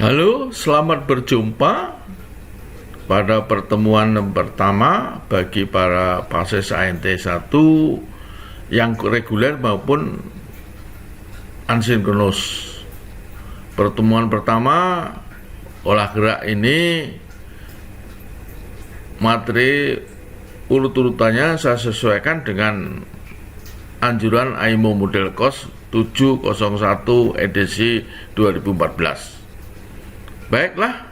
Halo, selamat berjumpa pada pertemuan pertama bagi para pases ANT 1 yang reguler maupun asinkronus. Pertemuan pertama olah gerak ini materi urut-urutannya saya sesuaikan dengan anjuran AIMO Model Kos 701 edisi 2014. Baiklah,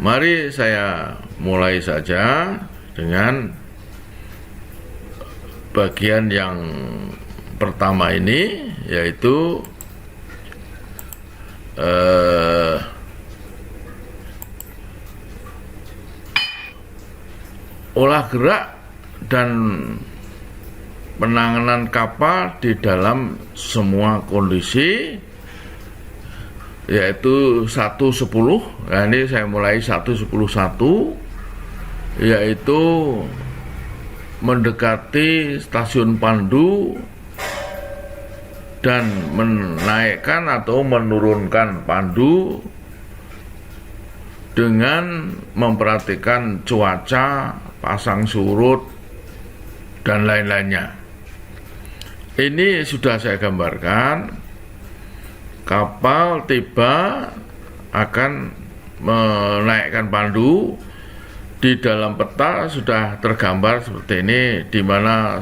mari saya mulai saja dengan bagian yang pertama ini, yaitu olah gerak dan penanganan kapal di dalam semua kondisi, yaitu 1.10. Nah, ini saya mulai 1.10.1, yaitu mendekati stasiun Pandu dan menaikkan atau menurunkan Pandu dengan memperhatikan cuaca, pasang surut, dan lain-lainnya. Ini sudah saya gambarkan. Kapal tiba akan menaikkan Pandu. Di dalam peta sudah tergambar seperti ini, di mana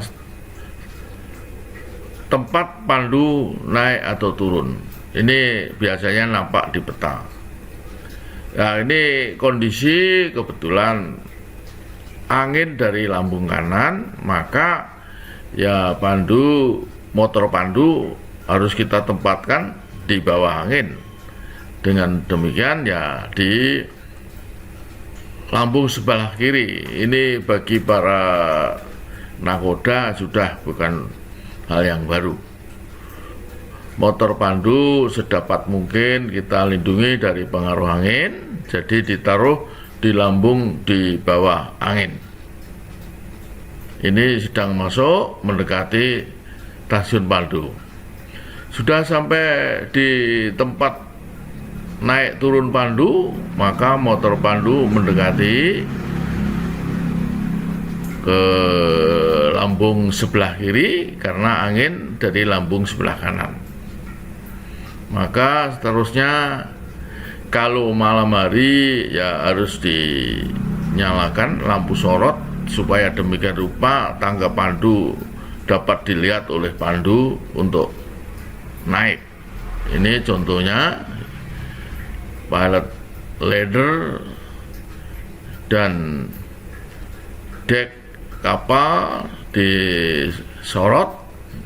tempat Pandu naik atau turun. Ini biasanya nampak di peta. Nah, ini kondisi kebetulan angin dari lambung kanan, maka ya motor Pandu harus kita tempatkan di bawah angin. Dengan demikian ya di lambung sebelah kiri. Ini bagi para nakoda sudah bukan hal yang baru. Motor Pandu sedapat mungkin kita lindungi dari pengaruh angin, jadi ditaruh di lambung di bawah angin. Ini sedang masuk mendekati stasiun Pandu. Sudah sampai di tempat naik turun Pandu, maka motor Pandu mendekati ke lambung sebelah kiri karena angin dari lambung sebelah kanan. Maka seterusnya kalau malam hari ya harus dinyalakan lampu sorot supaya demikian rupa tangga Pandu dapat dilihat oleh Pandu untuk naik. Ini contohnya pilot ladder dan dek kapal disorot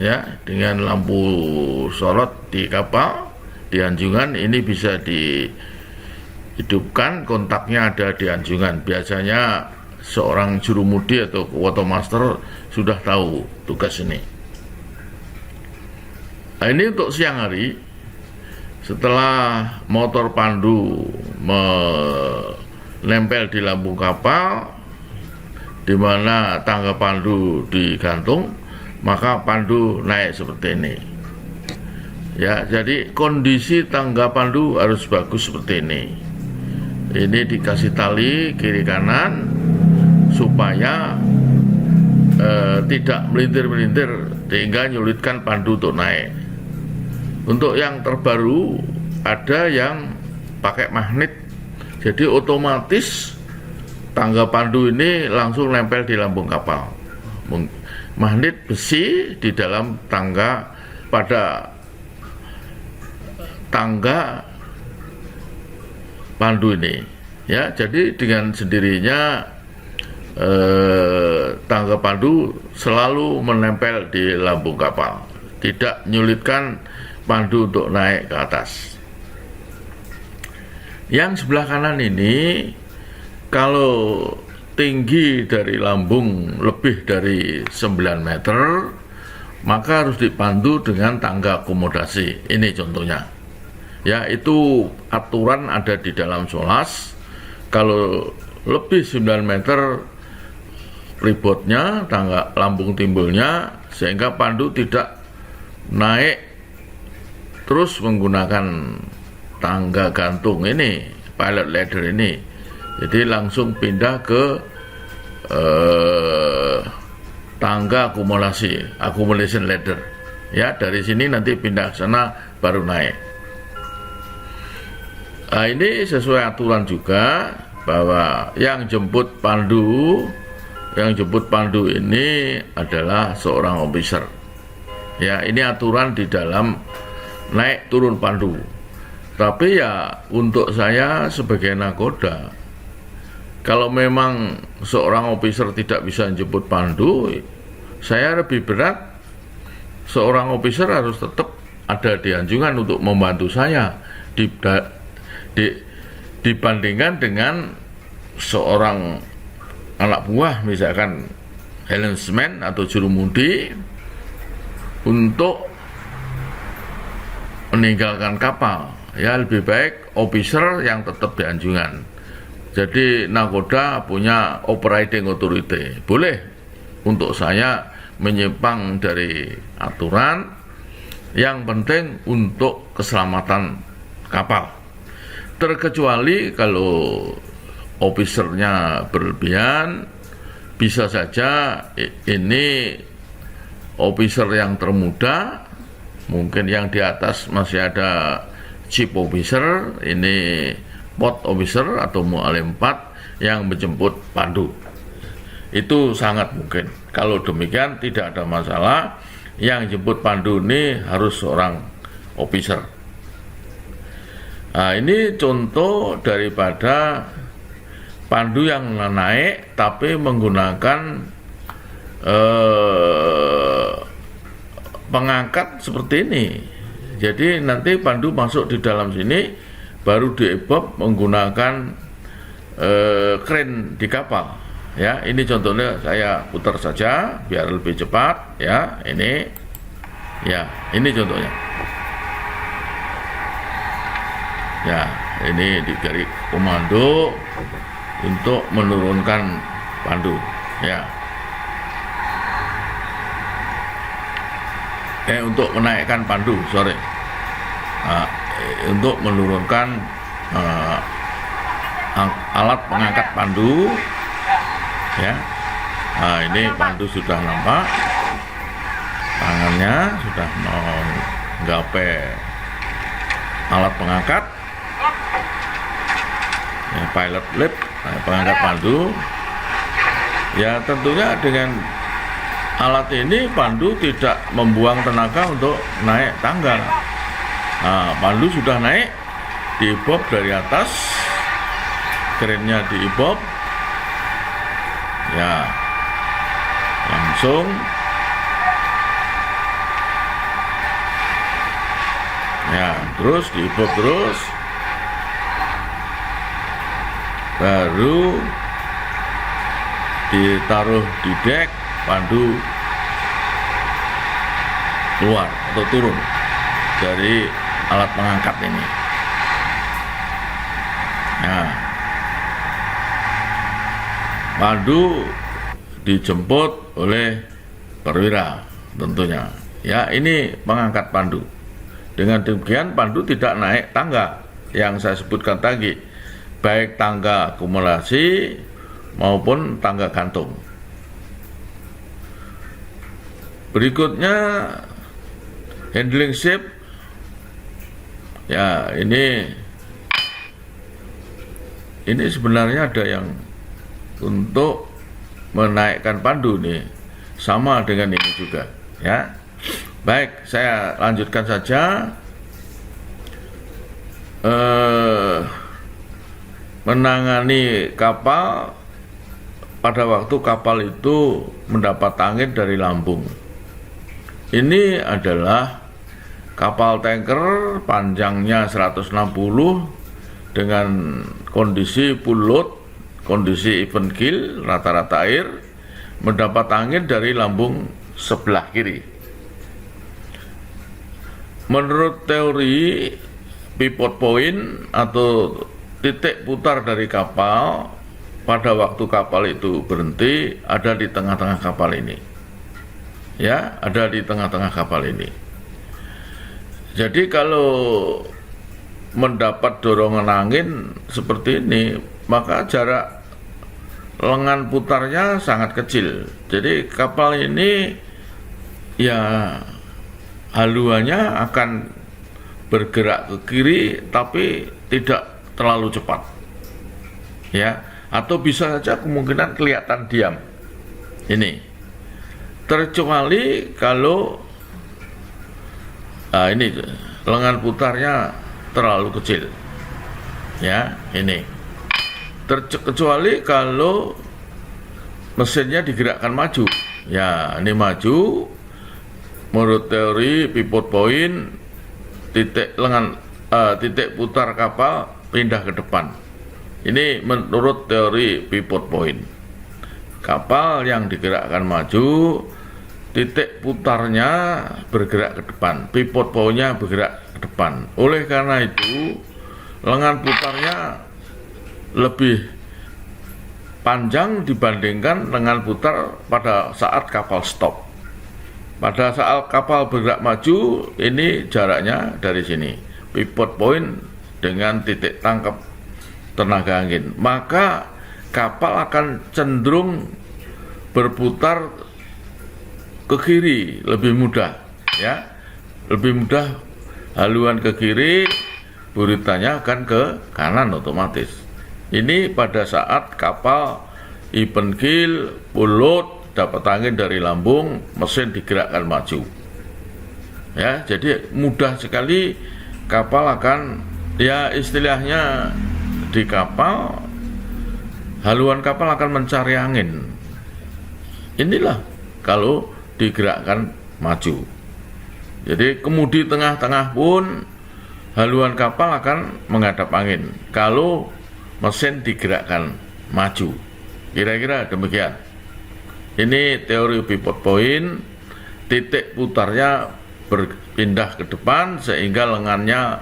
ya dengan lampu sorot di kapal di anjungan. Ini bisa dihidupkan, kontaknya ada di anjungan. Biasanya seorang jurumudi atau quartermaster sudah tahu tugas ini. Nah, ini untuk siang hari, setelah motor Pandu menempel di lambung kapal, di mana tangga Pandu digantung, maka Pandu naik seperti ini. Ya, jadi kondisi tangga Pandu harus bagus seperti ini. Ini dikasih tali kiri kanan supaya tidak melintir-melintir sehingga menyulitkan Pandu untuk naik. Untuk yang terbaru ada yang pakai magnet, jadi otomatis tangga Pandu ini langsung nempel di lambung kapal. Magnet besi di dalam tangga, pada tangga Pandu ini ya. Jadi dengan sendirinya tangga Pandu selalu menempel di lambung kapal, tidak menyulitkan Pandu untuk naik ke atas. Yang sebelah kanan ini, kalau tinggi dari lambung lebih dari 9 meter, maka harus dipandu dengan tangga akomodasi. Ini contohnya. Ya, itu aturan ada di dalam SOLAS. Kalau lebih 9 meter ribotnya, tangga lambung timbulnya, sehingga Pandu tidak naik terus menggunakan tangga gantung ini, pilot ladder ini. Jadi langsung pindah ke tangga accumulation ladder. Ya, dari sini nanti pindah ke sana baru naik. Nah, ini sesuai aturan juga bahwa yang jemput pandu ini adalah seorang officer. Ya, ini aturan di dalam naik turun pandu. Tapi ya untuk saya sebagai nakoda, kalau memang seorang officer tidak bisa jemput pandu, saya lebih berat seorang officer harus tetap ada di Anjungan untuk membantu saya dibandingkan dengan seorang anak buah, misalkan helmsman atau jurumudi untuk meninggalkan kapal. Ya, lebih baik officer yang tetap di Anjungan. Jadi nakoda punya operating authority, boleh untuk saya menyimpang dari aturan, yang penting untuk keselamatan kapal. Terkecuali kalau officernya berlebihan, bisa saja ini officer yang termuda, mungkin yang di atas masih ada chief officer, ini port officer atau mualim 4 yang menjemput pandu. Itu sangat mungkin. Kalau demikian tidak ada masalah, yang jemput pandu ini harus seorang officer. Nah, ini contoh daripada pandu yang naik tapi menggunakan pengangkat seperti ini. Jadi nanti pandu masuk di dalam sini baru diebob menggunakan kren di kapal. Ya, ini contohnya saya putar saja biar lebih cepat. Ya, ini contohnya. Ya, ini diberi komando untuk menurunkan pandu. Ya. Untuk menaikkan pandu, untuk menurunkan alat pengangkat pandu. Ya, nah, ini pandu sudah nampak, tangannya sudah menggapai alat pengangkat. Ya, pilot lip, pengangkat pandu. Ya, tentunya dengan alat ini pandu tidak membuang tenaga untuk naik tangga. Nah, pandu sudah naik, diebob dari atas, kerennya diebob, ya langsung ya terus diebob terus, baru ditaruh di dek, pandu keluar atau turun dari alat pengangkat ini. Nah, pandu dijemput oleh perwira tentunya. Ya, ini pengangkat pandu. Dengan demikian pandu tidak naik tangga yang saya sebutkan tadi, baik tangga akumulasi maupun tangga gantung. Berikutnya handling ship. Ya, ini sebenarnya ada yang untuk menaikkan pandu nih, sama dengan ini juga. Ya, baik, saya lanjutkan saja. Menangani kapal pada waktu kapal itu mendapat angin dari lambung. Ini adalah kapal tanker panjangnya 160 dengan kondisi full load, kondisi even keel, rata-rata air, mendapat angin dari lambung sebelah kiri. Menurut teori pivot point atau titik putar dari kapal pada waktu kapal itu berhenti ada di tengah-tengah kapal ini. Ya, ada di tengah-tengah kapal ini. Jadi kalau mendapat dorongan angin seperti ini, maka jarak lengan putarnya sangat kecil. Jadi kapal ini ya haluannya akan bergerak ke kiri tapi tidak terlalu cepat, ya, atau bisa saja kemungkinan kelihatan diam. Ini terkecuali kalau ini lengan putarnya terlalu kecil, ya, ini terkecuali kalau mesinnya digerakkan maju, ya, ini maju. Menurut teori pivot point, titik putar kapal pindah ke depan. Ini menurut teori pivot point. Kapal yang digerakkan maju, titik putarnya bergerak ke depan, pivot point-nya bergerak ke depan. Oleh karena itu, lengan putarnya lebih panjang dibandingkan lengan putar pada saat kapal stop. Pada saat kapal bergerak maju, ini jaraknya dari sini, pivot point dengan titik tangkap tenaga angin, maka kapal akan cenderung berputar ke kiri lebih mudah, ya, lebih mudah haluan ke kiri, buritanya akan ke kanan otomatis. Ini pada saat kapal even keel, full load, dapat angin dari lambung, mesin digerakkan maju, ya. Jadi mudah sekali kapal akan, ya, istilahnya di kapal, haluan kapal akan mencari angin. Inilah kalau digerakkan maju. Jadi kemudi tengah-tengah pun haluan kapal akan menghadap angin kalau mesin digerakkan maju. Kira-kira demikian. Ini teori pivot point, titik putarnya berpindah ke depan sehingga lengannya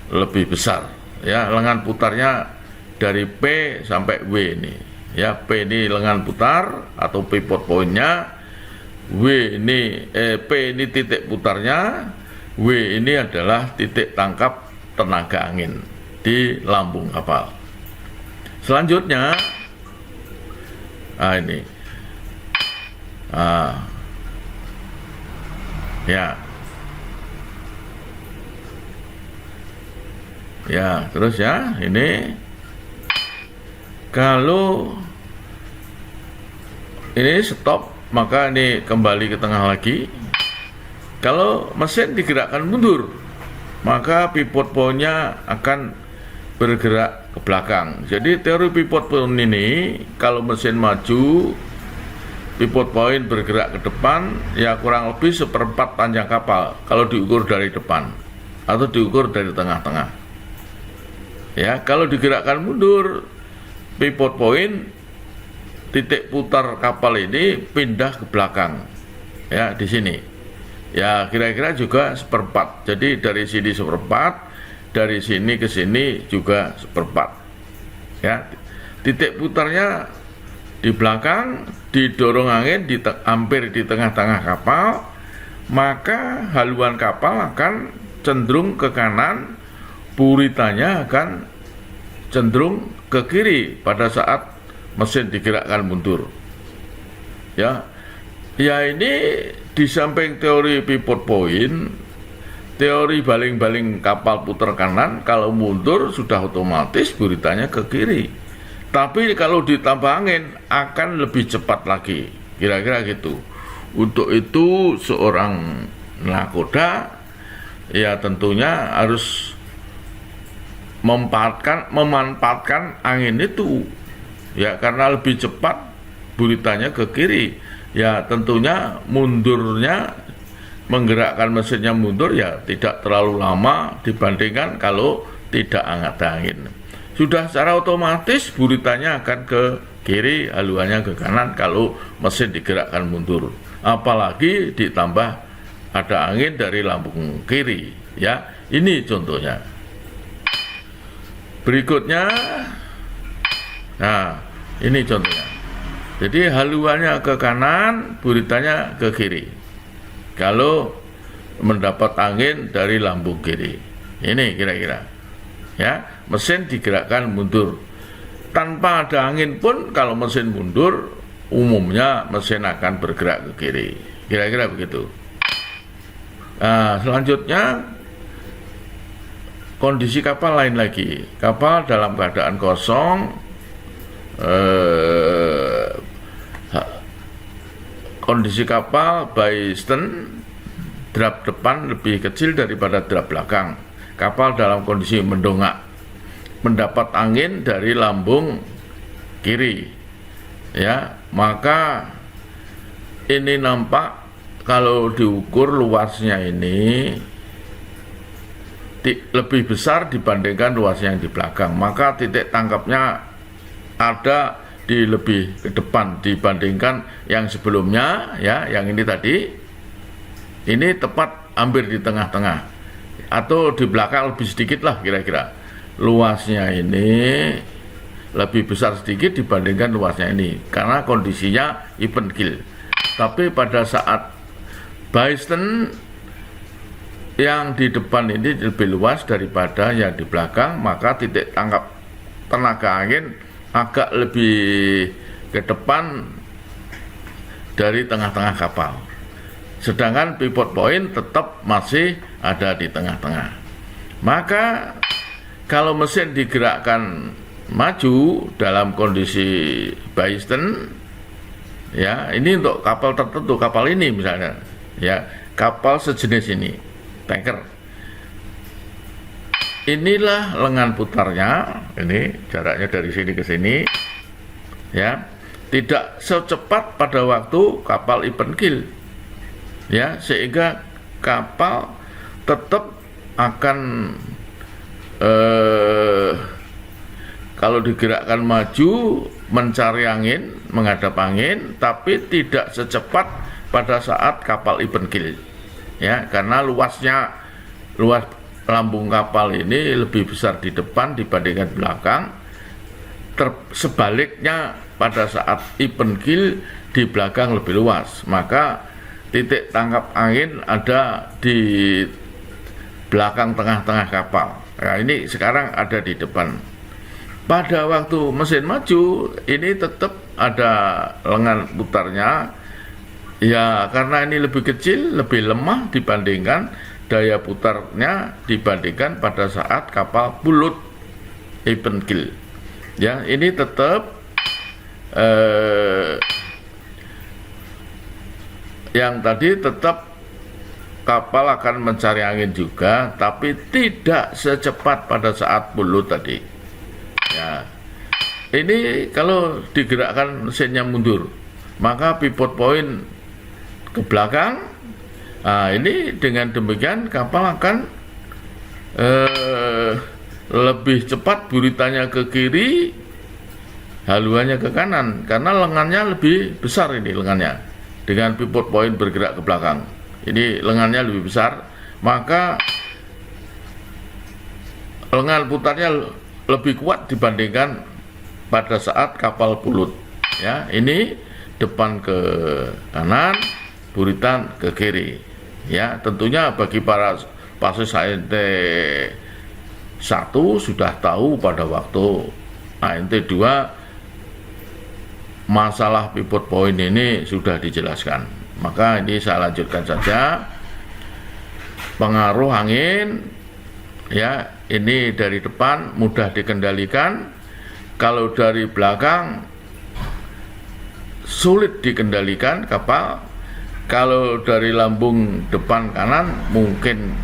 lebih besar, ya, lengan putarnya dari P sampai W ini, ya, P ini lengan putar atau pivot point-nya, P ini titik putarnya, W ini adalah titik tangkap tenaga angin di lambung kapal. Selanjutnya, ini. Ya, terus ya, ini kalau ini stop, maka ini kembali ke tengah lagi. Kalau mesin digerakkan mundur, maka pivot point-nya akan bergerak ke belakang. Jadi teori pivot point ini, kalau mesin maju, pivot point bergerak ke depan, ya, kurang lebih seperempat panjang kapal kalau diukur dari depan atau diukur dari tengah-tengah. Ya, kalau digerakkan mundur, pivot point, titik putar kapal ini pindah ke belakang, ya, di sini. Ya, kira-kira juga seperempat. Jadi dari sini seperempat, dari sini ke sini juga seperempat. Ya, titik putarnya di belakang, didorong angin hampir di tengah-tengah kapal, maka haluan kapal akan cenderung ke kanan, buritanya akan cenderung ke kiri pada saat mesin digerakkan mundur. Ya, ini di samping teori pivot point, teori baling-baling kapal putar kanan, kalau mundur sudah otomatis buritanya ke kiri. Tapi kalau ditambah angin akan lebih cepat lagi, kira-kira gitu. Untuk itu seorang nakoda, ya, tentunya harus memanfaatkan angin itu, ya, karena lebih cepat buritanya ke kiri. Ya, tentunya mundurnya, menggerakkan mesinnya mundur, ya, tidak terlalu lama dibandingkan kalau tidak ada angin. Sudah secara otomatis buritanya akan ke kiri, haluannya ke kanan kalau mesin digerakkan mundur. Apalagi ditambah ada angin dari lambung kiri, ya. Ini contohnya. Berikutnya, nah, ini contohnya. Jadi haluannya ke kanan, buritanya ke kiri kalau mendapat angin dari lambung kiri. Ini kira-kira. Ya, mesin digerakkan mundur. Tanpa ada angin pun kalau mesin mundur, umumnya mesin akan bergerak ke kiri. Kira-kira begitu. Nah, selanjutnya kondisi kapal lain lagi. Kapal dalam keadaan kosong, kondisi kapal by stern, drap depan lebih kecil daripada drap belakang. Kapal dalam kondisi mendongak, mendapat angin dari lambung kiri, ya, maka ini nampak kalau diukur luasnya ini lebih besar dibandingkan luasnya yang di belakang, maka titik tangkapnya ada di lebih ke depan dibandingkan yang sebelumnya, ya, yang ini tadi. Ini tepat hampir di tengah-tengah atau di belakang lebih sedikit lah kira-kira. Luasnya ini lebih besar sedikit dibandingkan luasnya ini karena kondisinya even keel. Tapi pada saat by stern yang di depan ini lebih luas daripada yang di belakang, maka titik tangkap tenaga angin agak lebih ke depan dari tengah-tengah kapal. Sedangkan pivot point tetap masih ada di tengah-tengah. Maka kalau mesin digerakkan maju dalam kondisi by stern, ya, ini untuk kapal tertentu, kapal ini misalnya, ya, kapal sejenis ini, tanker. Inilah lengan putarnya, ini jaraknya dari sini ke sini, ya, tidak secepat pada waktu kapal even keel, ya, sehingga kapal tetap akan kalau digerakkan maju mencari angin, menghadap angin, tapi tidak secepat pada saat kapal even keel, ya, karena luas lambung kapal ini lebih besar di depan dibandingkan belakang. Sebaliknya pada saat even keel di belakang lebih luas, maka titik tangkap angin ada di belakang tengah-tengah kapal. Nah, ini sekarang ada di depan. Pada waktu mesin maju ini tetap ada lengan putarnya, ya, karena ini lebih kecil, lebih lemah dibandingkan daya putarnya dibandingkan pada saat kapal bulut even keel. Ya, ini tetap yang tadi tetap kapal akan mencari angin juga, tapi tidak secepat pada saat bulut tadi. Ya, ini kalau digerakkan mesinnya mundur, maka pivot point ke belakang. Nah, ini dengan demikian kapal akan lebih cepat buritannya ke kiri, haluannya ke kanan, karena lengannya lebih besar ini lengannya. Dengan pivot point bergerak ke belakang, ini lengannya lebih besar, maka lengan putarnya lebih kuat dibandingkan pada saat kapal bulut. Ya, ini depan ke kanan, buritan ke kiri. Ya, tentunya bagi para pasus ANT 1 sudah tahu pada waktu ANT 2 masalah pivot point ini sudah dijelaskan. Maka ini saya lanjutkan saja. Pengaruh angin, ya, ini dari depan mudah dikendalikan. Kalau dari belakang sulit dikendalikan kapal. Kalau dari lambung depan kanan mungkin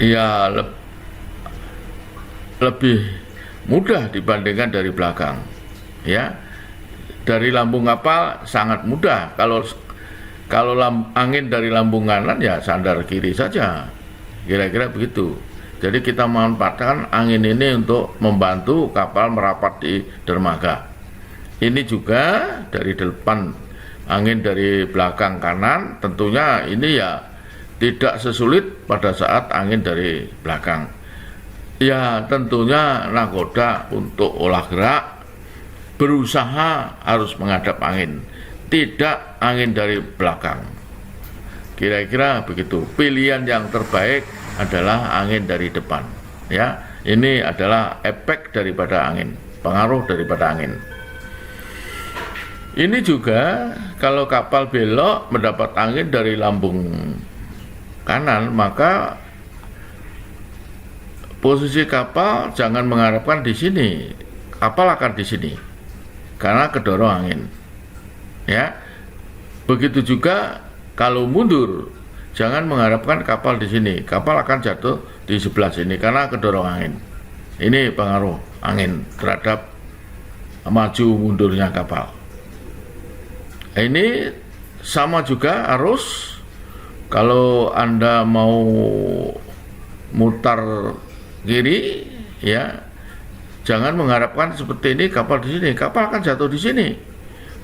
ya lebih mudah dibandingkan dari belakang. Ya, dari lambung kapal sangat mudah. Kalau angin dari lambung kanan ya sandar kiri saja. Kira-kira begitu. Jadi kita memanfaatkan angin ini untuk membantu kapal merapat di dermaga. Ini juga dari depan, angin dari belakang kanan, tentunya ini ya tidak sesulit pada saat angin dari belakang. Ya, tentunya nakoda untuk olah gerak berusaha harus menghadap angin, tidak angin dari belakang. Kira-kira begitu. Pilihan yang terbaik adalah angin dari depan. ya. Ini adalah efek daripada angin, pengaruh daripada angin. Ini juga kalau kapal belok mendapat angin dari lambung kanan, maka posisi kapal jangan mengharapkan di sini. Kapal akan di sini karena kedorong angin. Ya. Begitu juga kalau mundur, jangan mengharapkan kapal di sini. Kapal akan jatuh di sebelah sini karena kedorong angin. Ini pengaruh angin terhadap maju mundurnya kapal. Ini sama juga arus. Kalau Anda mau mutar kiri, ya, jangan mengharapkan seperti ini kapal di sini. Kapal akan jatuh di sini.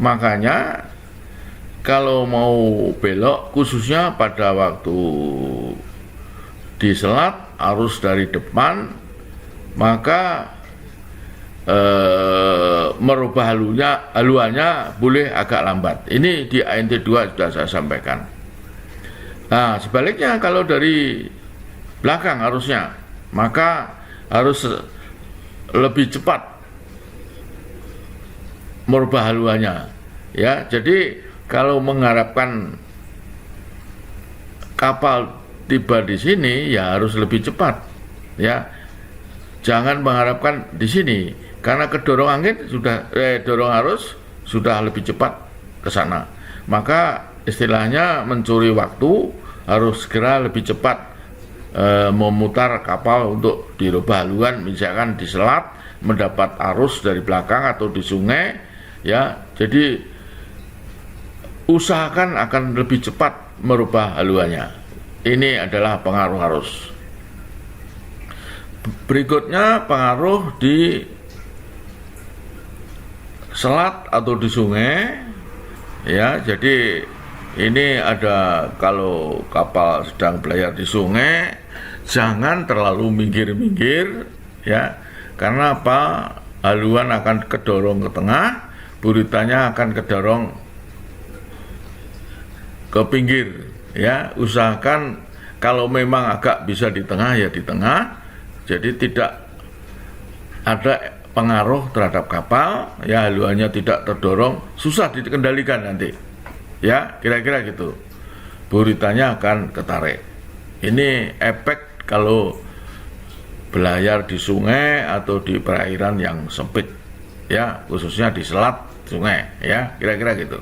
Makanya kalau mau belok, khususnya pada waktu di selat arus dari depan, maka merubah haluannya boleh agak lambat. Ini di ANT 2 sudah saya sampaikan. Nah, sebaliknya kalau dari belakang arusnya, maka harus lebih cepat merubah haluannya. Ya, jadi kalau mengharapkan kapal tiba di sini, ya harus lebih cepat. Ya, jangan mengharapkan di sini. Karena kedorong angin dorong arus sudah lebih cepat ke sana. Maka istilahnya mencuri waktu, harus segera lebih cepat memutar kapal untuk dirubah haluan, misalkan di selat mendapat arus dari belakang atau di sungai, ya. Jadi usahakan akan lebih cepat merubah haluannya. Ini adalah pengaruh arus. Berikutnya pengaruh di selat atau di sungai, ya. Jadi ini ada, kalau kapal sedang belayar di sungai, jangan terlalu minggir-minggir, ya. Karena apa? Haluan akan kedorong ke tengah, buritanya akan kedorong ke pinggir, ya. Usahakan kalau memang agak bisa di tengah, ya di tengah. Jadi tidak ada pengaruh terhadap kapal, ya, haluannya tidak terdorong, susah dikendalikan nanti, ya, kira-kira gitu. Buritanya akan ketarik. Ini efek kalau belayar di sungai atau di perairan yang sempit, ya, khususnya di selat sungai, ya, kira-kira gitu.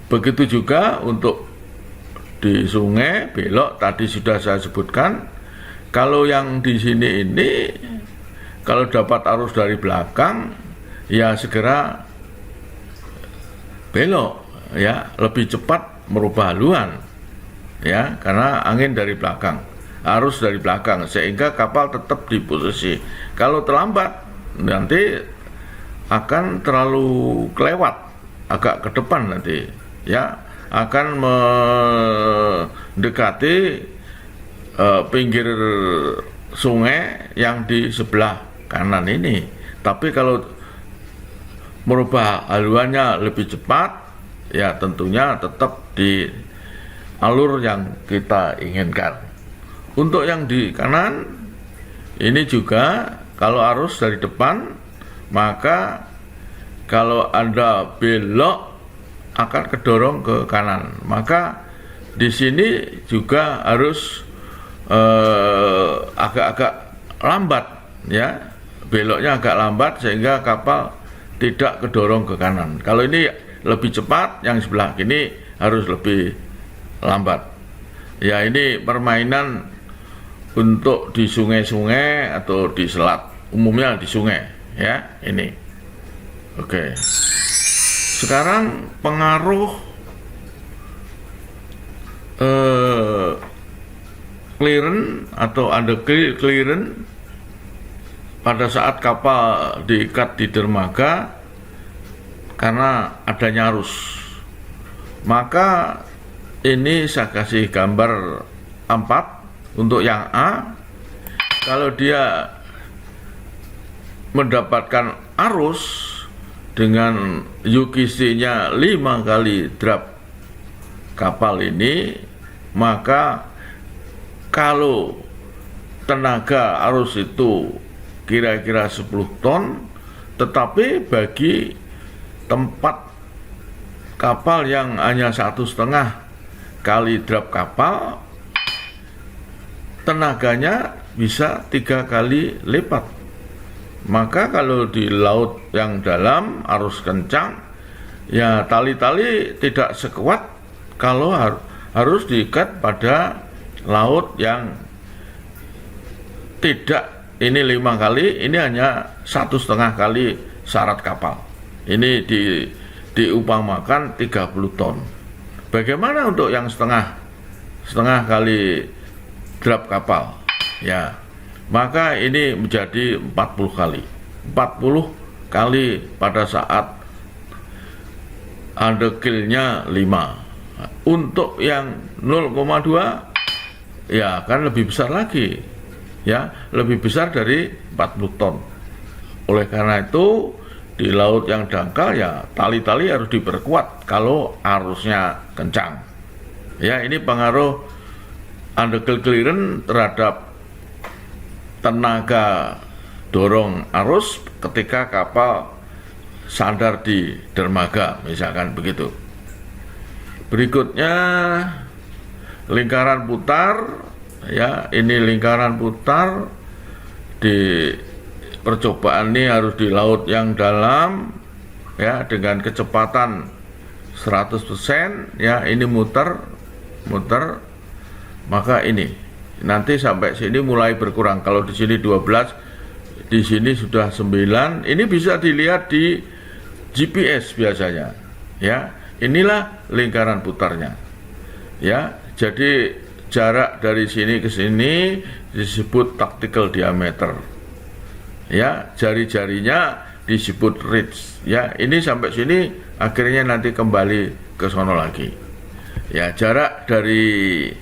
Begitu juga untuk di sungai belok, tadi sudah saya sebutkan. Kalau yang di sini ini, kalau dapat arus dari belakang, ya segera belok, ya, lebih cepat merubah haluan, ya, karena angin dari belakang, arus dari belakang, sehingga kapal tetap di posisi. Kalau terlambat, nanti akan terlalu kelewat, agak ke depan nanti, ya, akan mendekati pinggir sungai yang di sebelah kanan ini. Tapi kalau merubah haluannya lebih cepat, ya tentunya tetap di alur yang kita inginkan. Untuk yang di kanan ini juga, kalau arus dari depan, maka kalau Anda belok akan kedorong ke kanan. Maka di sini juga harus agak-agak lambat, ya, beloknya agak lambat sehingga kapal tidak kedorong ke kanan. Kalau ini lebih cepat, yang sebelah kini harus lebih lambat. Ya, ini permainan untuk di sungai-sungai atau di selat, umumnya di sungai, ya, ini. Oke. Sekarang pengaruh clearance atau under clearance pada saat kapal diikat di dermaga karena adanya arus. Maka ini saya kasih gambar 4 untuk yang A. Kalau dia mendapatkan arus dengan UKC-nya 5 kali drap kapal ini, maka kalau tenaga arus itu kira-kira 10 ton, tetapi bagi tempat kapal yang hanya 1,5 kali drap kapal, tenaganya bisa 3 kali lipat. Maka kalau di laut yang dalam arus kencang, ya tali-tali tidak sekuat kalau harus diikat pada laut yang tidak, ini 5 kali, ini hanya 1,5 kali syarat kapal. Ini diumpamakan 30 ton. Bagaimana untuk yang setengah kali drap kapal? Ya, maka ini menjadi 40 kali. 40 kali pada saat underkill-nya 5. Untuk yang 0,2 ya kan lebih besar lagi. Ya, lebih besar dari 40 ton. Oleh karena itu di laut yang dangkal ya tali-tali harus diperkuat kalau arusnya kencang. Ya, ini pengaruh underkill clearance terhadap tenaga dorong arus ketika kapal sandar di dermaga, misalkan begitu. Berikutnya lingkaran putar, ya ini lingkaran putar di percobaan ini harus di laut yang dalam, ya dengan kecepatan 100%, ya ini muter, maka ini nanti sampai sini mulai berkurang. Kalau di sini 12, di sini sudah 9. Ini bisa dilihat di GPS biasanya. Ya, inilah lingkaran putarnya. Ya, jadi jarak dari sini ke sini disebut tactical diameter. Ya, jari-jarinya disebut reach. Ya, ini sampai sini akhirnya nanti kembali ke sono lagi. Ya, jarak dari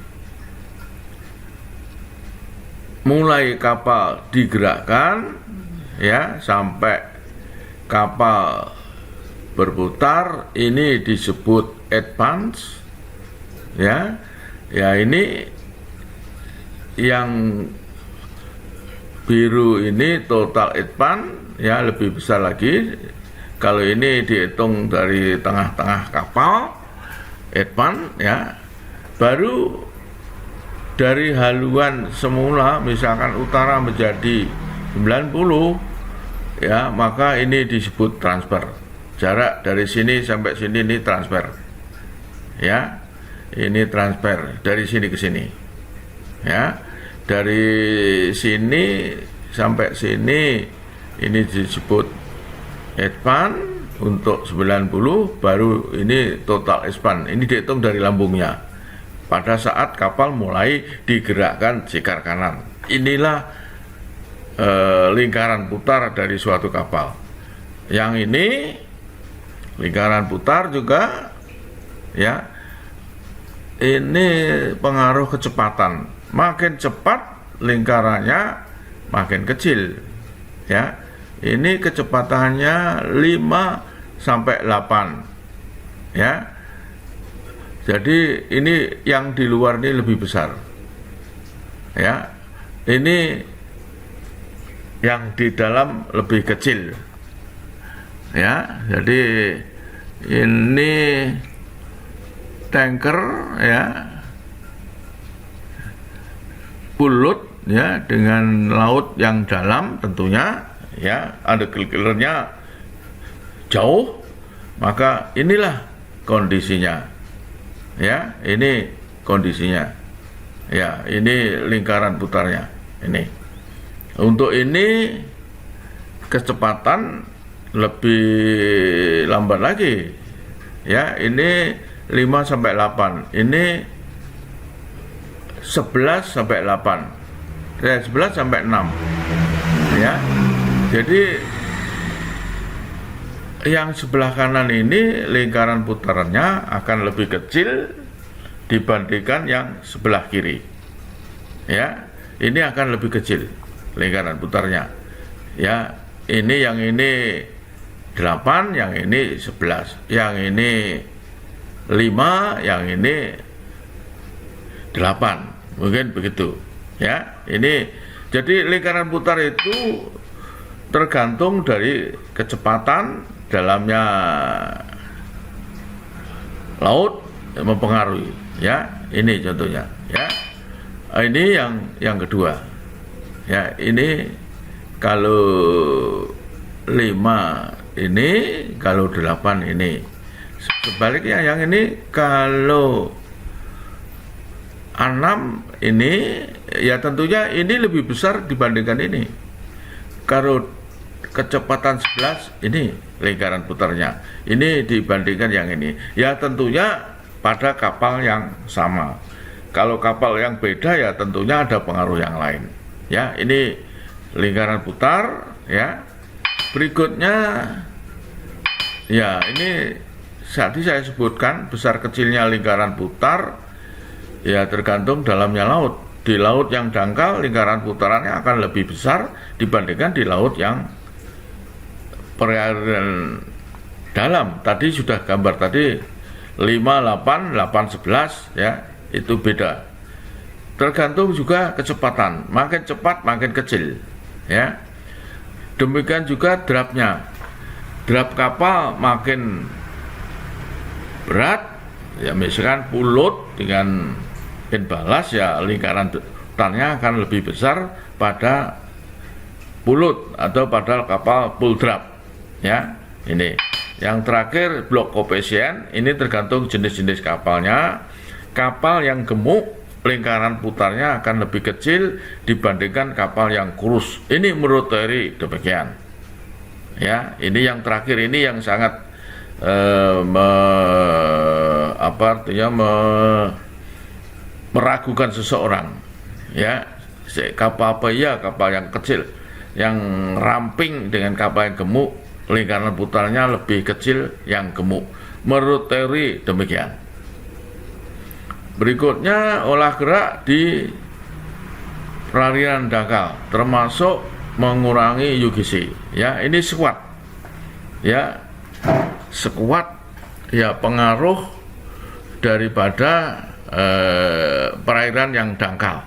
mulai kapal digerakkan ya sampai kapal berputar ini disebut advance. Ya ini yang biru ini total advance, ya lebih besar lagi. Kalau ini dihitung dari tengah-tengah kapal advance, ya baru dari haluan semula misalkan utara menjadi 90, ya maka ini disebut transfer. Jarak dari sini sampai sini ini transfer. Ya. Ini transfer dari sini ke sini. Ya. Dari sini sampai sini ini disebut advance untuk 90, baru ini total expand. Ini dihitung dari lambungnya. Pada saat kapal mulai digerakkan jikar kanan. Inilah lingkaran putar dari suatu kapal. Yang ini lingkaran putar juga, ya ini pengaruh kecepatan. Makin cepat lingkarannya makin kecil. Ya, ini kecepatannya 5 sampai 8. Ya. Jadi ini yang di luar ini lebih besar. Ya. Ini yang di dalam lebih kecil. Ya, jadi ini tanker ya. Pulut ya dengan laut yang dalam tentunya ya, ada killer-killernya jauh, maka inilah kondisinya. Ya, ini kondisinya. Ya, ini lingkaran putarnya. Ini. Untuk ini kecepatan lebih lambat lagi. Ya, ini 5 sampai 8. Ini 11 sampai 8. 11 sampai 6. Ya. Jadi yang sebelah kanan ini lingkaran putarannya akan lebih kecil dibandingkan yang sebelah kiri. Ya, ini akan lebih kecil lingkaran putarnya. Ya, yang ini 8, yang ini 11, yang ini 5, yang ini 8. Mungkin begitu. Ya, ini Jadi lingkaran putar itu tergantung dari kecepatan dalamnya laut yang mempengaruhi, ya. Ini contohnya, ya. Ini yang kedua, ya. Ini kalau 5 ini, kalau 8 ini. Sebaliknya yang ini kalau 6 ini, ya tentunya ini lebih besar dibandingkan ini. Kalau kecepatan 11 ini lingkaran putarnya, ini dibandingkan yang ini, ya tentunya pada kapal yang sama. Kalau kapal yang beda, ya tentunya ada pengaruh yang lain, ya. Ini lingkaran putar, ya. Berikutnya, ya ini tadi saya sebutkan besar kecilnya lingkaran putar, ya tergantung dalamnya laut. Di laut yang dangkal, lingkaran putarannya akan lebih besar dibandingkan di laut yang perairan dalam. Tadi sudah gambar tadi 5, 8, 8, 11, ya, itu beda. Tergantung juga kecepatan, makin cepat makin kecil, ya. Demikian juga drapnya. Drap kapal makin berat, ya misalkan pulut dengan pin balas, ya lingkaran putarnya akan lebih besar pada pulut atau pada kapal full drap, ya. Ini yang terakhir blok koefisien, ini tergantung jenis-jenis kapalnya. Kapal yang gemuk lingkaran putarnya akan lebih kecil dibandingkan kapal yang kurus. Ini menurut teori demikian, ya. Ini yang terakhir ini yang sangat meragukan seseorang, ya. Kapal apa ya, kapal yang kecil yang ramping dengan kapal yang gemuk lingkaran putarnya lebih kecil yang gemuk, menurut teori demikian. Berikutnya olah gerak di perairan dangkal, termasuk mengurangi UGC, ya. Ini sekuat, ya, sekuat, ya, pengaruh daripada perairan yang dangkal,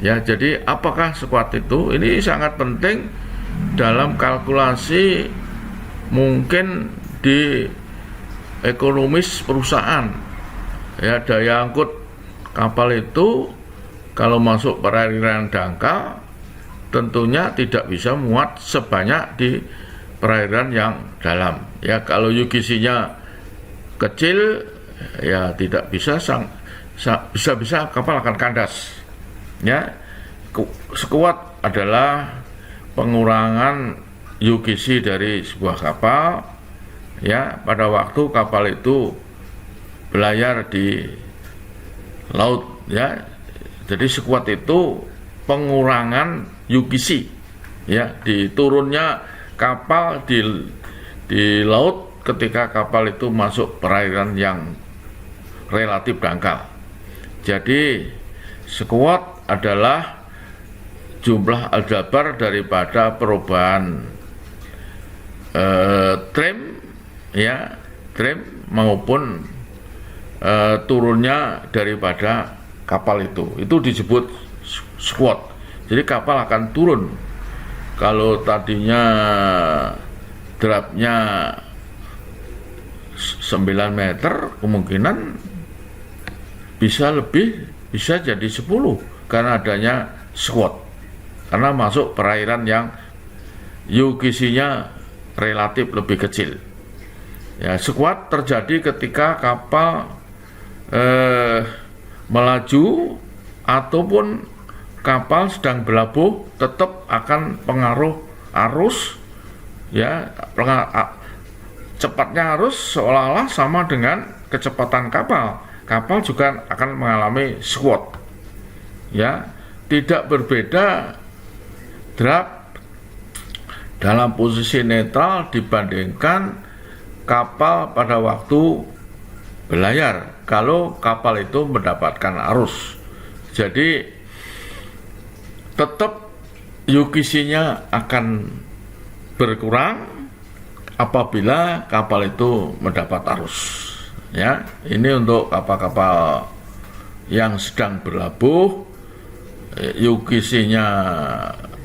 ya. Jadi apakah sekuat itu? Ini sangat penting dalam kalkulasi mungkin di ekonomis perusahaan, ya. Daya angkut kapal itu kalau masuk perairan dangkal tentunya tidak bisa muat sebanyak di perairan yang dalam, ya. Kalau UGC-nya kecil, ya tidak bisa bisa kapal akan kandas, ya. Sekuat adalah pengurangan UGC dari sebuah kapal, ya, pada waktu kapal itu belayar di laut, ya. Jadi sekuat itu pengurangan UGC, ya, di turunnya kapal di laut ketika kapal itu masuk perairan yang relatif dangkal. Jadi sekuat adalah jumlah aljabar daripada perubahan trim, ya, trim maupun turunnya daripada kapal itu disebut squat. Jadi kapal akan turun. Kalau tadinya drapnya 9 meter, kemungkinan bisa lebih, bisa jadi 10 karena adanya squat, karena masuk perairan yang UGC-nya relatif lebih kecil, ya. Squat terjadi ketika kapal melaju ataupun kapal sedang berlabuh, tetap akan pengaruh arus, ya. Cepatnya arus seolah-olah sama dengan kecepatan kapal. Kapal juga akan mengalami squat, ya. Tidak berbeda drap dalam posisi netral dibandingkan kapal pada waktu belayar, kalau kapal itu mendapatkan arus. Jadi tetap UGC-nya akan berkurang apabila kapal itu mendapat arus, ya. Ini untuk kapal-kapal yang sedang berlabuh, UGC-nya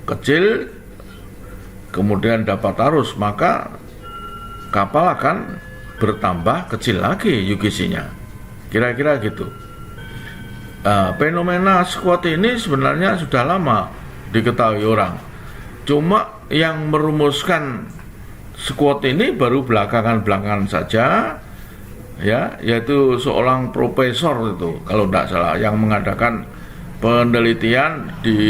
kecil, kemudian dapat arus, maka kapal akan bertambah kecil lagi UGC-nya. Kira-kira gitu. Fenomena squat ini sebenarnya sudah lama diketahui orang. Cuma yang merumuskan squat ini baru belakangan saja, ya, yaitu seorang profesor itu kalau tidak salah yang mengadakan penelitian di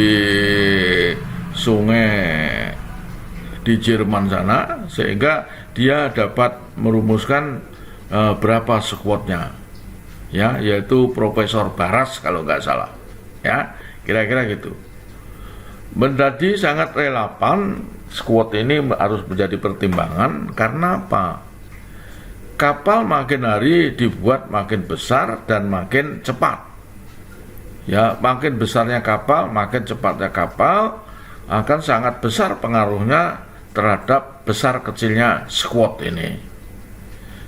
sungai di Jerman sana, sehingga dia dapat merumuskan berapa squatnya, ya, yaitu Profesor Baras kalau nggak salah, ya, kira-kira gitu. Menjadi sangat relevan squat ini harus menjadi pertimbangan karena apa? Kapal makin hari dibuat makin besar dan makin cepat. Ya, makin besarnya kapal, makin cepatnya kapal akan sangat besar pengaruhnya terhadap besar kecilnya squat ini.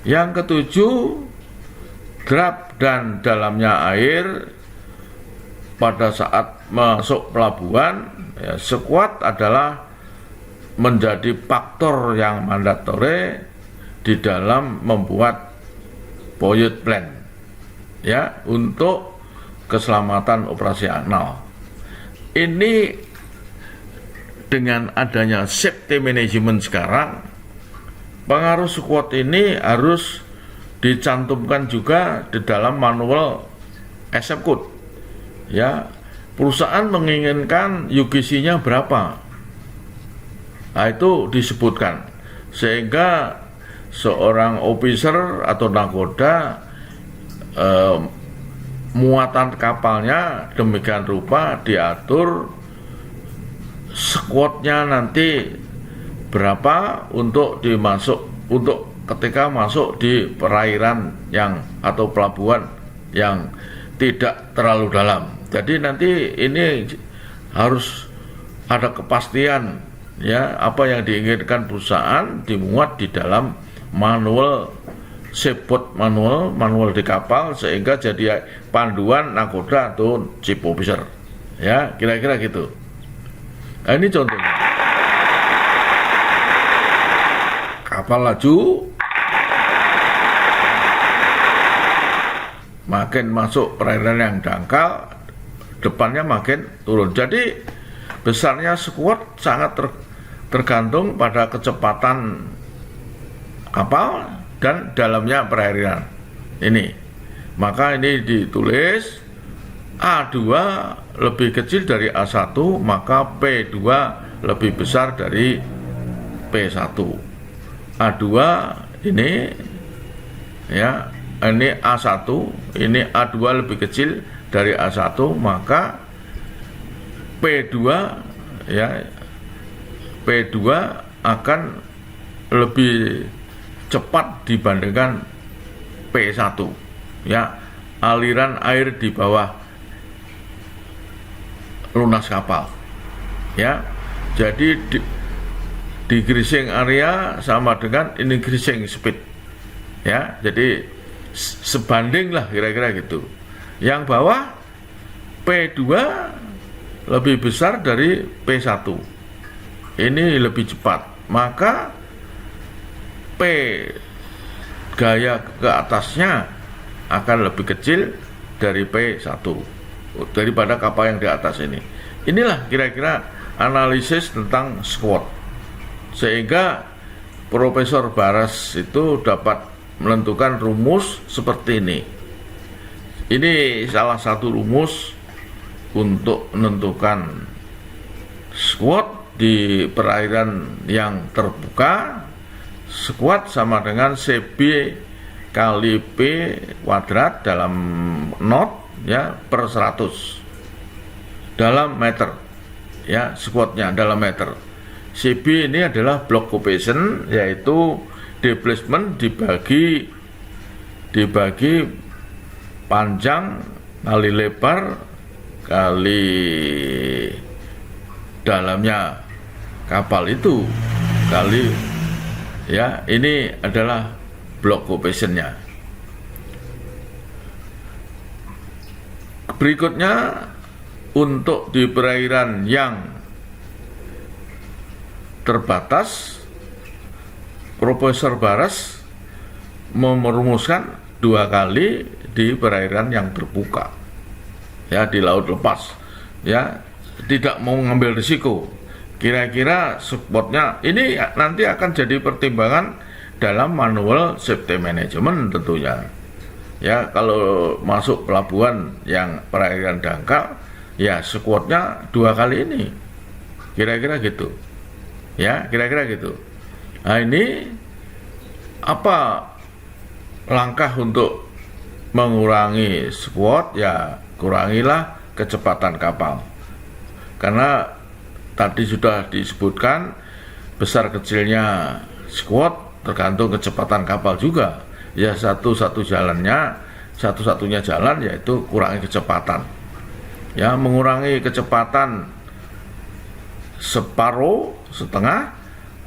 Yang ketujuh, draft dan dalamnya air pada saat masuk pelabuhan, ya, squat adalah menjadi faktor yang mandatori di dalam membuat buoyant plan, ya, untuk keselamatan operasional. Ini dengan adanya safety management sekarang, pengaruh squat ini harus dicantumkan juga di dalam manual SF code. Ya, perusahaan menginginkan UGC-nya berapa? Nah, itu disebutkan sehingga seorang officer atau nakoda muatan kapalnya demikian rupa diatur squatnya nanti berapa untuk ketika masuk di perairan yang atau pelabuhan yang tidak terlalu dalam. Jadi nanti ini harus ada kepastian, ya, apa yang diinginkan perusahaan dimuat di dalam manual seaboard manual di kapal, sehingga jadi panduan nakoda atau chief officer, ya, kira-kira gitu. Nah, ini contohnya kapal laju makin masuk perairan yang dangkal, depannya makin turun. Jadi besarnya squat sangat tergantung pada kecepatan kapal dan dalamnya perairan ini. Maka ini ditulis A2 lebih kecil dari A1, maka P2 lebih besar dari P1. A2 ini, ya, ini A1, ini A2 lebih kecil dari A1, maka P2, ya, P2 akan lebih cepat dibandingkan P1, ya, aliran air di bawah lunas kapal, ya. Jadi di greasing area sama dengan ini greasing speed, ya. Jadi sebanding lah kira-kira gitu. Yang bawah P2 lebih besar dari P1, ini lebih cepat, maka P gaya ke atasnya akan lebih kecil dari P1 daripada kapal yang di atas ini. Inilah kira-kira analisis tentang squat, sehingga Profesor Baras itu dapat menentukan rumus seperti ini. Ini salah satu rumus untuk menentukan squat di perairan yang terbuka. Squat sama dengan CB kali P kuadrat dalam knot, ya, per 100 dalam meter, ya, squatnya dalam meter. CB ini adalah block coefficient, yaitu displacement dibagi panjang kali lebar kali dalamnya kapal itu kali, ya, ini adalah block coefficient-nya. Berikutnya untuk di perairan yang terbatas, Profesor Baras merumuskan 2 kali di perairan yang terbuka, ya, di laut lepas, ya, tidak mau ngambil risiko. Kira-kira spotnya ini nanti akan jadi pertimbangan dalam manual safety management tentunya. Ya, kalau masuk pelabuhan yang perairan dangkal, ya squatnya 2 kali ini. Kira-kira gitu. Ya, kira-kira gitu. Nah, ini apa langkah untuk mengurangi squat? Ya, kurangilah kecepatan kapal. Karena tadi sudah disebutkan besar kecilnya squat tergantung kecepatan kapal juga. Ya, satu-satunya jalan yaitu kurangi kecepatan. Ya, mengurangi kecepatan separuh, setengah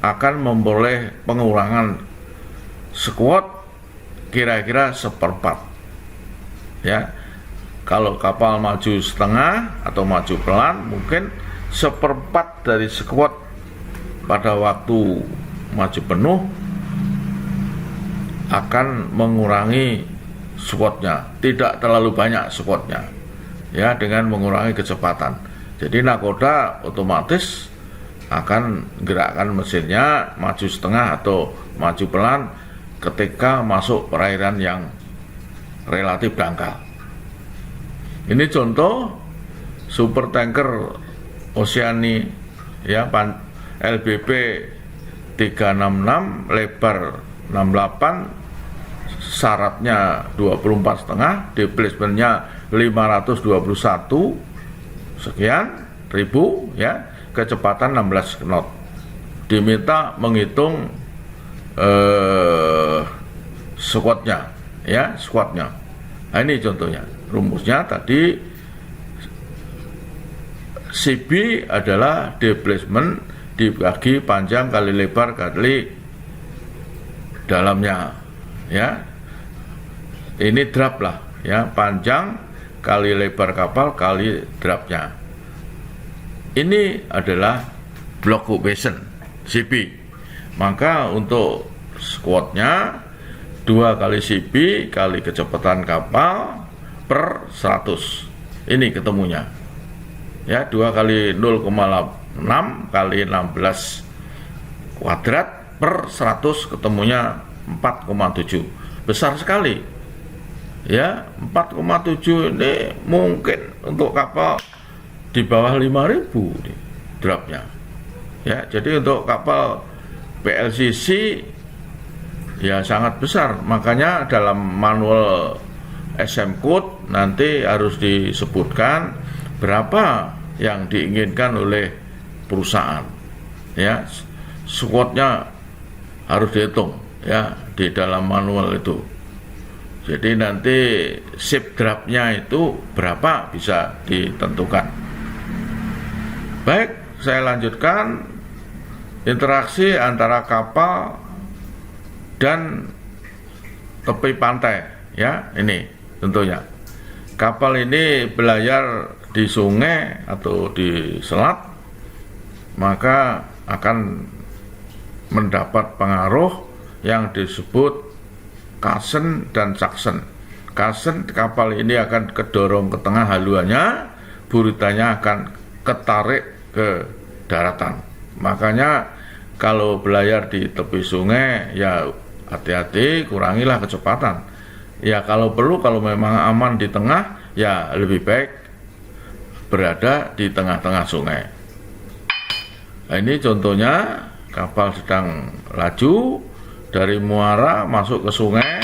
akan memperoleh pengurangan squat kira-kira 1/4. Ya, kalau kapal maju setengah atau maju pelan, mungkin 1/4 dari squat pada waktu maju penuh akan mengurangi squatnya, tidak terlalu banyak squatnya, ya, dengan mengurangi kecepatan. Jadi nakoda otomatis akan gerakkan mesinnya maju setengah atau maju pelan ketika masuk perairan yang relatif dangkal. Ini contoh super tanker Oceani, ya, LBP 366, lebar 68, syaratnya 24,5, displacementnya 521 sekian ribu, ya, kecepatan 16 knot. Diminta menghitung squatnya, ya, squatnya. Nah, ini contohnya. Rumusnya tadi CB adalah displacement dibagi panjang kali lebar kali dalamnya, ya. Ini draft lah, ya, panjang kali lebar kapal kali draftnya. Ini adalah block operation CB. Maka untuk squatnya 2 kali CB kali kecepatan kapal per 100. Ini ketemunya. Ya, 2 kali 0,6 kali 16 kuadrat per 100 ketemunya 4,7. Besar sekali. Ya, 4,7 ini mungkin untuk kapal di bawah 5.000 draftnya. Ya, jadi untuk kapal PLCC ya sangat besar. Makanya dalam manual SM Code nanti harus disebutkan berapa yang diinginkan oleh perusahaan. Ya, squatnya harus dihitung, ya, di dalam manual itu. Jadi nanti ship draftnya itu berapa bisa ditentukan. Baik, saya lanjutkan interaksi antara kapal dan tepi pantai, ya. Ini tentunya kapal ini belayar di sungai atau di selat, maka akan mendapat pengaruh yang disebut kasen dan saksen. Kasen, kapal ini akan kedorong ke tengah haluannya, buritanya akan ketarik ke daratan. Makanya kalau belayar di tepi sungai, ya hati-hati, kurangilah kecepatan. Ya, kalau perlu, kalau memang aman di tengah, ya lebih baik berada di tengah-tengah sungai. Nah, ini contohnya kapal sedang laju dari muara masuk ke sungai,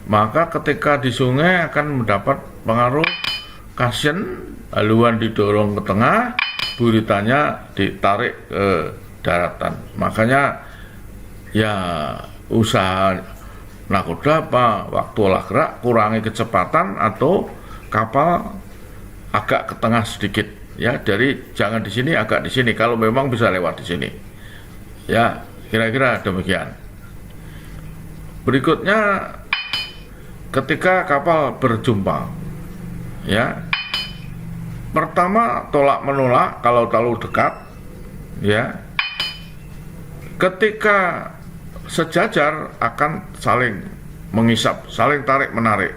maka ketika di sungai akan mendapat pengaruh kasen, haluan didorong ke tengah, buritanya ditarik ke daratan. Makanya ya usaha nakoda apa waktu olah gerak kurangi kecepatan atau kapal agak ke tengah sedikit, ya, dari jangan di sini, agak di sini, kalau memang bisa lewat di sini. Ya, kira-kira demikian. Berikutnya ketika kapal berjumpa, ya, Pertama, tolak menolak kalau terlalu dekat, ya. Ketika sejajar akan saling mengisap, saling tarik menarik.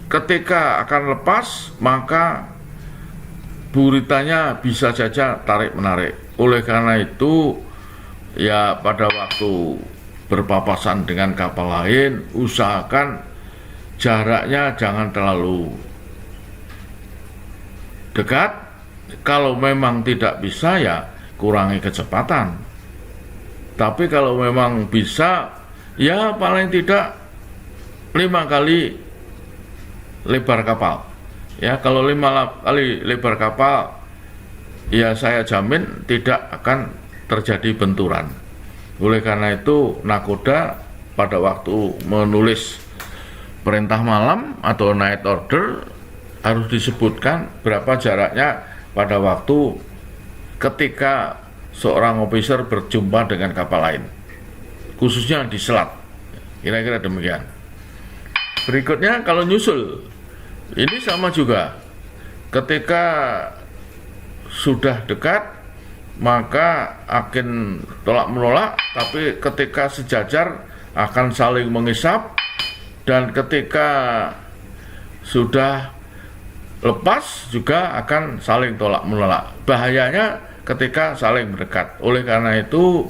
Ketika akan lepas, maka buritanya bisa saja tarik menarik. Oleh karena itu, ya pada waktu berpapasan dengan kapal lain, usahakan jaraknya jangan terlalu dekat. Kalau memang tidak bisa, ya kurangi kecepatan. Tapi kalau memang bisa, ya paling tidak 5 kali lebar kapal. Ya, kalau 5 kali lebar kapal, ya saya jamin tidak akan terjadi benturan. Oleh karena itu, nakoda pada waktu menulis perintah malam atau night order harus disebutkan berapa jaraknya pada waktu ketika seorang officer berjumpa dengan kapal lain, khususnya di selat. Kira-kira demikian. Berikutnya, kalau nyusul, ini sama juga. Ketika sudah dekat, maka akan tolak menolak, tapi ketika sejajar akan saling mengisap, dan ketika sudah lepas juga akan saling tolak menolak. Bahayanya ketika saling mendekat. Oleh karena itu,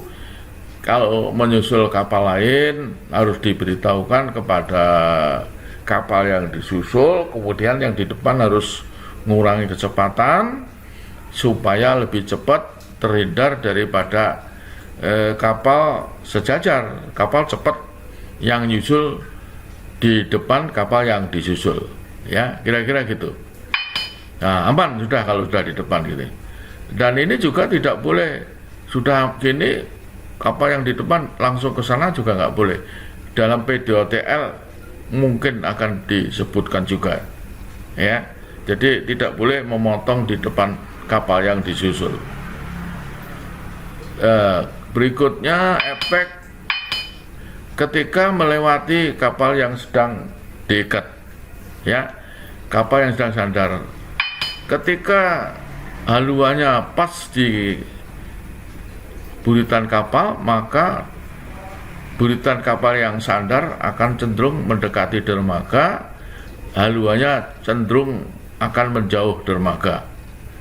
kalau menyusul kapal lain harus diberitahukan kepada kapal yang disusul, kemudian yang di depan harus mengurangi kecepatan supaya lebih cepat terhindar daripada kapal sejajar, kapal cepat yang nyusul di depan kapal yang disusul. Ya, kira-kira gitu. Nah, aman sudah kalau sudah di depan gitu. Dan ini juga tidak boleh sudah gini kapal yang di depan langsung ke sana juga nggak boleh. Dalam PDOTL mungkin akan disebutkan juga, ya. Jadi tidak boleh memotong di depan kapal yang disusul. Berikutnya, efek ketika melewati kapal yang sedang diikat, ya, kapal yang sedang sandar. Ketika haluannya pas di buritan kapal, maka buritan kapal yang sandar akan cenderung mendekati dermaga, haluannya cenderung akan menjauh dermaga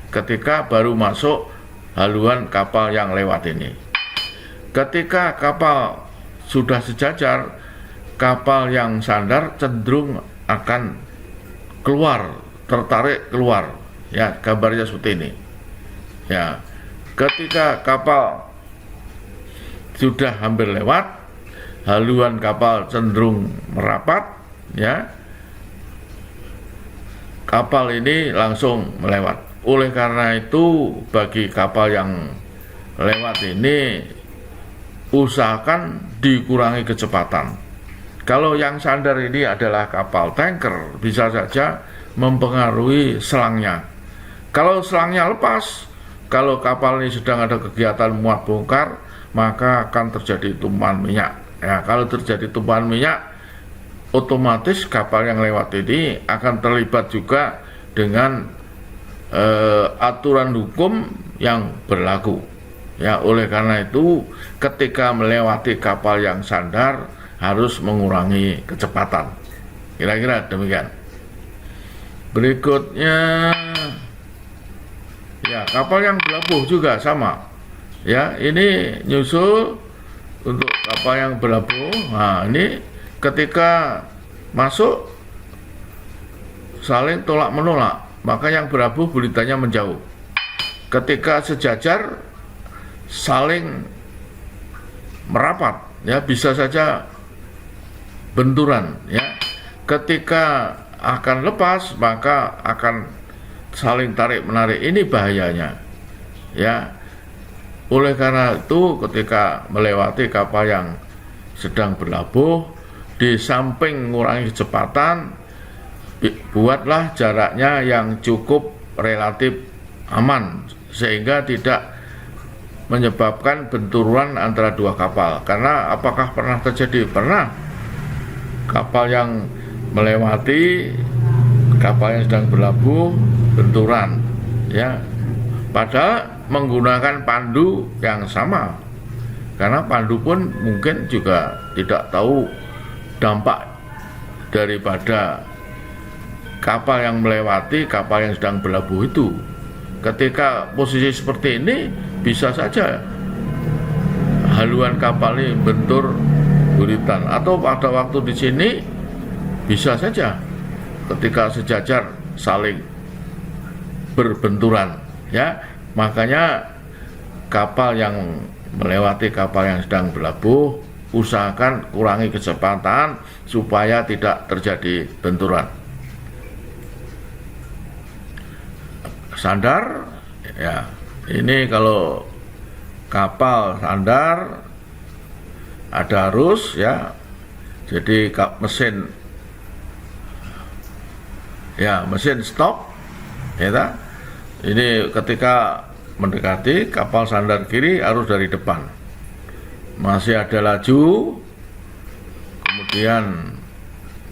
ketika baru masuk haluan kapal yang lewat ini. Ketika kapal sudah sejajar, kapal yang sandar cenderung akan keluar, tertarik keluar. Ya, gambarnya seperti ini. Ya, ketika kapal sudah hampir lewat, haluan kapal cenderung merapat, ya, kapal ini langsung melewat. Oleh karena itu, bagi kapal yang lewat ini, usahakan dikurangi kecepatan. Kalau yang sandar ini adalah kapal tanker, bisa saja mempengaruhi selangnya. Kalau selangnya lepas, kalau kapal ini sedang ada kegiatan muat bongkar, maka akan terjadi tumpahan minyak. Ya, kalau terjadi tumpahan minyak, otomatis kapal yang lewat ini akan terlibat juga dengan aturan hukum yang berlaku. Ya, oleh karena itu, ketika melewati kapal yang sandar harus mengurangi kecepatan. Kira-kira demikian. Berikutnya, ya, kapal yang berlabuh juga sama. Ya, ini nyusul untuk kapal yang berlabuh. Nah, ini ketika masuk saling tolak menolak, maka yang berlabuh buritanya menjauh. Ketika sejajar saling merapat, ya, bisa saja benturan, ya. Ketika akan lepas, maka akan saling tarik menarik. Ini bahayanya, ya. Oleh karena itu, ketika melewati kapal yang sedang berlabuh, di samping mengurangi kecepatan, buatlah jaraknya yang cukup relatif aman sehingga tidak menyebabkan benturan antara dua kapal. Karena apakah pernah terjadi? Pernah kapal yang melewati kapal yang sedang berlabuh benturan, ya. Padahal menggunakan pandu yang sama, karena pandu pun mungkin juga tidak tahu dampak daripada kapal yang melewati kapal yang sedang berlabuh itu. Ketika posisi seperti ini, bisa saja haluan kapal ini bentur buritan, atau pada waktu di sini bisa saja ketika sejajar saling berbenturan, ya. Makanya kapal yang melewati kapal yang sedang berlabuh, usahakan kurangi kecepatan supaya tidak terjadi benturan. Sandar, ya, ini kalau kapal sandar ada arus, ya, jadi mesin stop, ya. Ini ketika mendekati kapal sandar kiri, arus dari depan masih ada laju, kemudian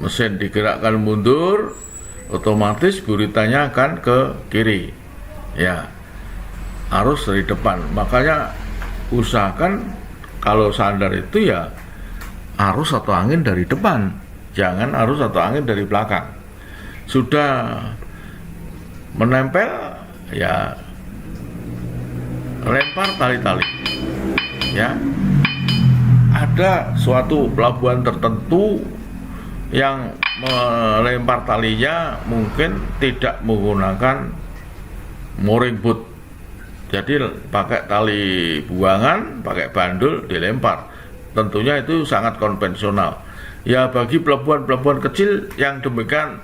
mesin digerakkan mundur, otomatis buritanya akan ke kiri, ya, arus dari depan. Makanya usahakan kalau sandar itu ya arus atau angin dari depan, jangan arus atau angin dari belakang. Sudah menempel, ya, lempar tali-tali, ya. Ada suatu pelabuhan tertentu yang melempar talinya mungkin tidak menggunakan mooring boat, jadi pakai tali buangan, pakai bandul dilempar. Tentunya itu sangat konvensional, ya. Bagi pelabuhan-pelabuhan kecil yang demikian,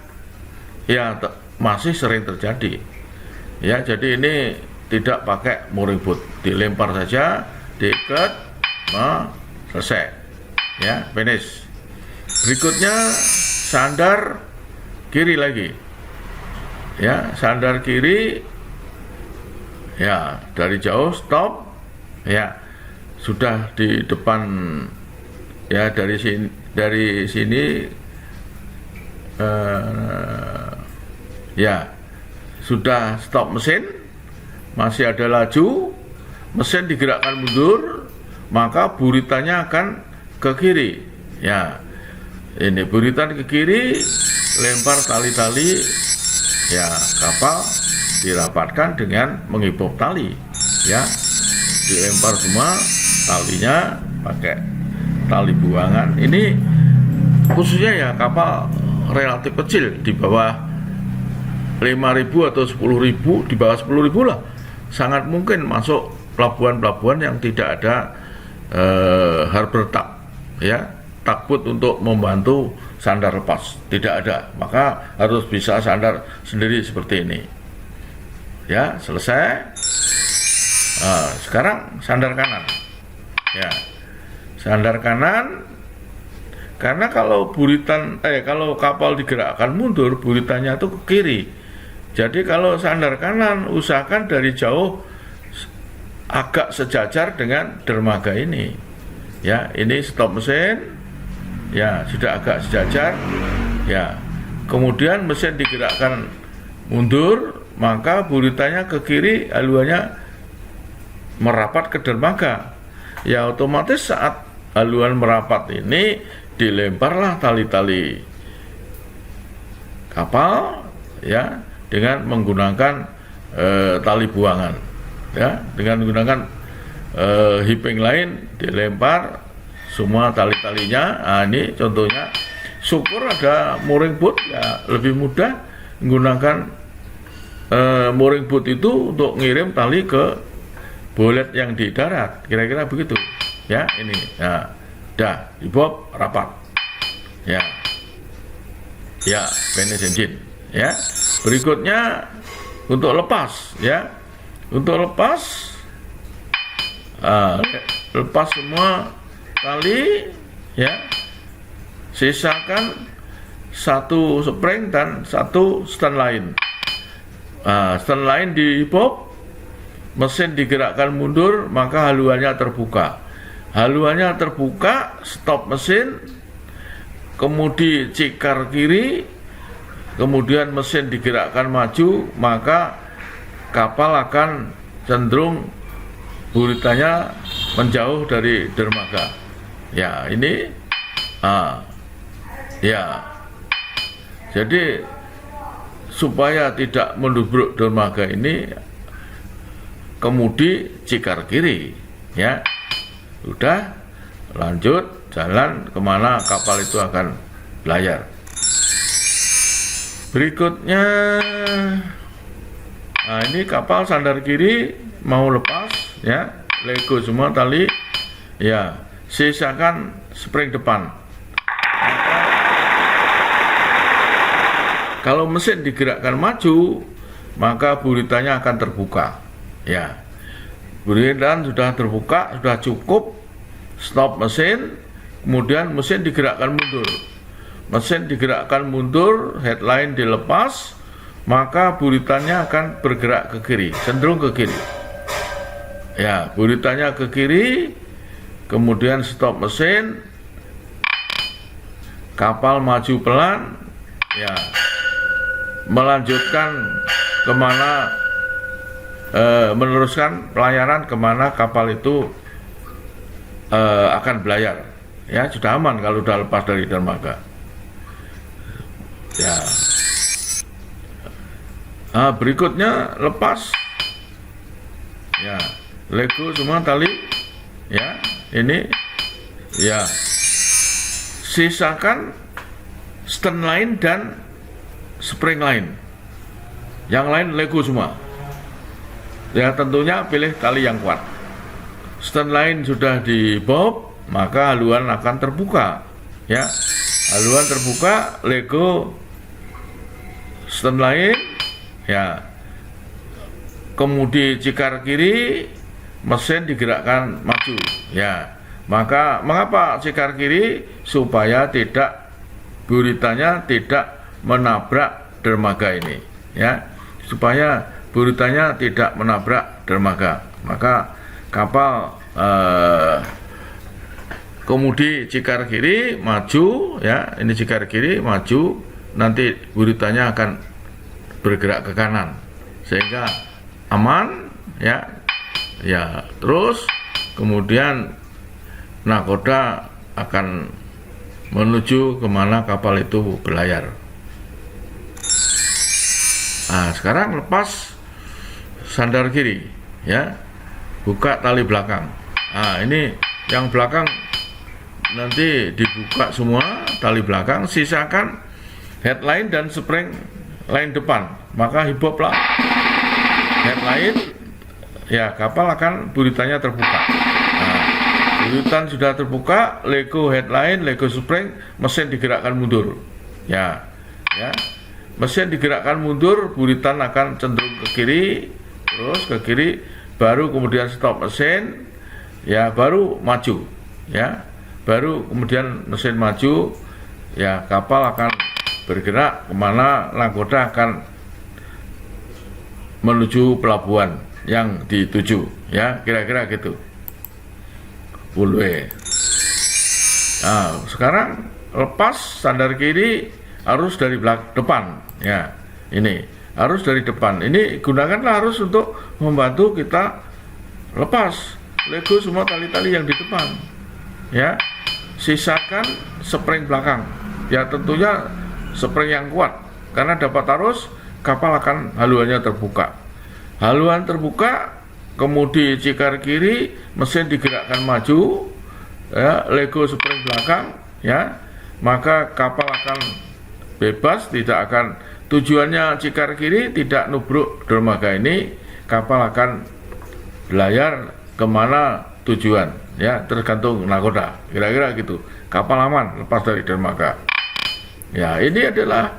ya, masih sering terjadi, ya. Jadi ini tidak pakai mooring boat, dilempar saja, diikat, selesai, ya, finish. Berikutnya sandar kiri lagi, ya, sandar kiri, ya, dari jauh stop, ya, sudah di depan, ya, dari sini ya, sudah stop mesin, masih ada laju, mesin digerakkan mundur, maka buritannya akan ke kiri, ya. Ini buritan ke kiri, lempar tali-tali, ya, kapal dirapatkan dengan mengibop tali, ya, dilempar semua talinya pakai tali buangan. Ini khususnya ya kapal relatif kecil, di bawah 5.000 atau 10.000, di bawah 10.000 lah, sangat mungkin masuk pelabuhan-pelabuhan yang tidak ada harbor tug, ya, takut untuk membantu sandar lepas, tidak ada, maka harus bisa sandar sendiri seperti ini, ya. Selesai. Sekarang sandar kanan, ya, sandar kanan, karena kalau kalau kapal digerakkan mundur, buritannya itu ke kiri. Jadi kalau sandar kanan, usahakan dari jauh agak sejajar dengan dermaga ini, ya. Ini stop mesin, ya, sudah agak sejajar, ya. Kemudian mesin digerakkan mundur, maka buritannya ke kiri, haluannya merapat ke dermaga, ya. Otomatis saat haluan merapat ini, dilemparlah tali-tali kapal, ya, dengan menggunakan tali buangan, ya, dengan menggunakan hiping lain dilempar semua tali-talinya. Ini contohnya. Syukur ada mooring boat, ya, lebih mudah menggunakan mooring boat itu untuk ngirim tali ke bolet yang di darat, kira-kira begitu, ya. Ini, ya, dah dibop rapat, ya, ya, finish engine, ya. Berikutnya untuk lepas, ya, untuk lepas, lepas semua tali, ya, sisakan satu spring dan satu stand line. Stand line dibop, mesin digerakkan mundur, maka haluannya terbuka. Haluannya terbuka, stop mesin, kemudi cikar kiri, kemudian mesin digerakkan maju, maka kapal akan cenderung buritanya menjauh dari dermaga. Ya, ini ya. Jadi supaya tidak menubruk dermaga ini, kemudi cikar kiri, ya. Udah, lanjut jalan kemana kapal itu akan layar. Berikutnya, nah ini kapal sandar kiri mau lepas, ya, lego semua tali, ya, sisakan spring depan. Kalau mesin digerakkan maju, maka buritanya akan terbuka, ya. Buritan sudah terbuka, sudah cukup, stop mesin, kemudian mesin digerakkan mundur. Mesin digerakkan mundur, headline dilepas, maka buritannya akan bergerak ke kiri, cenderung ke kiri. Ya, buritannya ke kiri, kemudian stop mesin, kapal maju pelan, ya, melanjutkan kemana, meneruskan pelayaran kemana kapal itu akan belayar. Ya, sudah aman kalau sudah lepas dari dermaga. Ya. Nah, berikutnya lepas, ya, lego semua tali, ya, ini, ya, sisakan stern line dan spring line, yang lain lego semua. Ya, tentunya pilih tali yang kuat. Stern line sudah dibob, maka haluan akan terbuka, ya, haluan terbuka, lego stern line, ya, kemudi cikar kiri, mesin digerakkan maju, ya. Maka mengapa cikar kiri? Supaya tidak, buritanya tidak menabrak dermaga ini, ya, supaya buritanya tidak menabrak dermaga. Maka kapal kemudi cikar kiri maju, ya, ini cikar kiri maju, nanti buritanya akan bergerak ke kanan sehingga aman, ya, ya. Terus kemudian nakoda akan menuju kemana kapal itu berlayar. Nah, sekarang lepas sandar kiri, ya, buka tali belakang. Nah, ini yang belakang nanti dibuka semua tali belakang, sisakan headline dan spring line depan, maka hiboblah headline, ya, kapal akan buritanya terbuka. Nah, buritan sudah terbuka, lego headline, lego spring, mesin digerakkan mundur, ya, ya, mesin digerakkan mundur, buritan akan cenderung ke kiri, terus ke kiri, baru kemudian stop mesin, ya, baru maju, ya, baru kemudian mesin maju, ya, kapal akan bergerak kemana nakoda akan menuju pelabuhan yang dituju, ya, kira-kira gitu. Bulwe. Nah, sekarang lepas sandar kiri harus dari depan, ya, ini harus dari depan. Ini gunakanlah harus untuk membantu kita lepas lego semua tali-tali yang di depan, ya. Sisakan spring belakang, ya, tentunya spring yang kuat, karena dapat arus kapal akan haluannya terbuka. Haluan terbuka, kemudi cikar kiri, mesin digerakkan maju, ya, lego spring belakang, ya, maka kapal akan bebas, tidak akan, tujuannya cikar kiri tidak nubruk dermaga ini, kapal akan belayar kemana tujuan, ya, tergantung nakoda, kira-kira gitu. Kapal aman lepas dari dermaga. Ya, ini adalah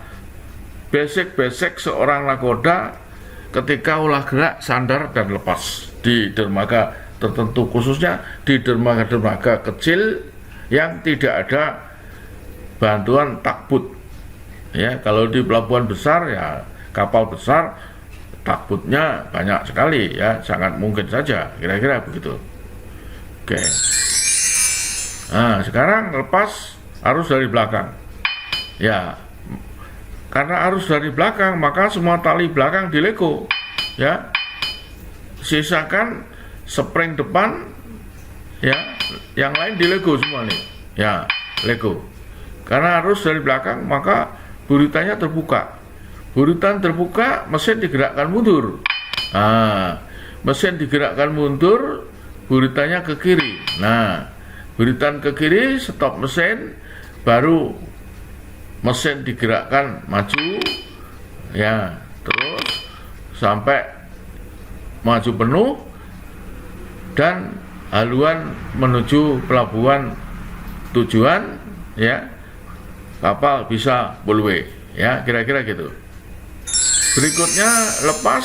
basic seorang nakoda ketika olah gerak sandar dan lepas di dermaga tertentu, khususnya di dermaga-dermaga kecil yang tidak ada bantuan takbut. Ya, kalau di pelabuhan besar, ya, kapal besar, takbutnya banyak sekali, ya, sangat mungkin saja, kira-kira begitu. Oke. Nah, sekarang lepas harus dari belakang. Ya, karena arus dari belakang, maka semua tali belakang dilego, ya. Sisakan spring depan, ya, yang lain dilego semua nih, ya, lego. Karena arus dari belakang, maka buritannya terbuka. Buritan terbuka, mesin digerakkan mundur. Nah, mesin digerakkan mundur, buritannya ke kiri. Nah, buritan ke kiri, stop mesin, baru mesin digerakkan maju, ya, terus sampai maju penuh dan haluan menuju pelabuhan tujuan, ya, kapal bisa pull away, ya, kira-kira gitu. Berikutnya lepas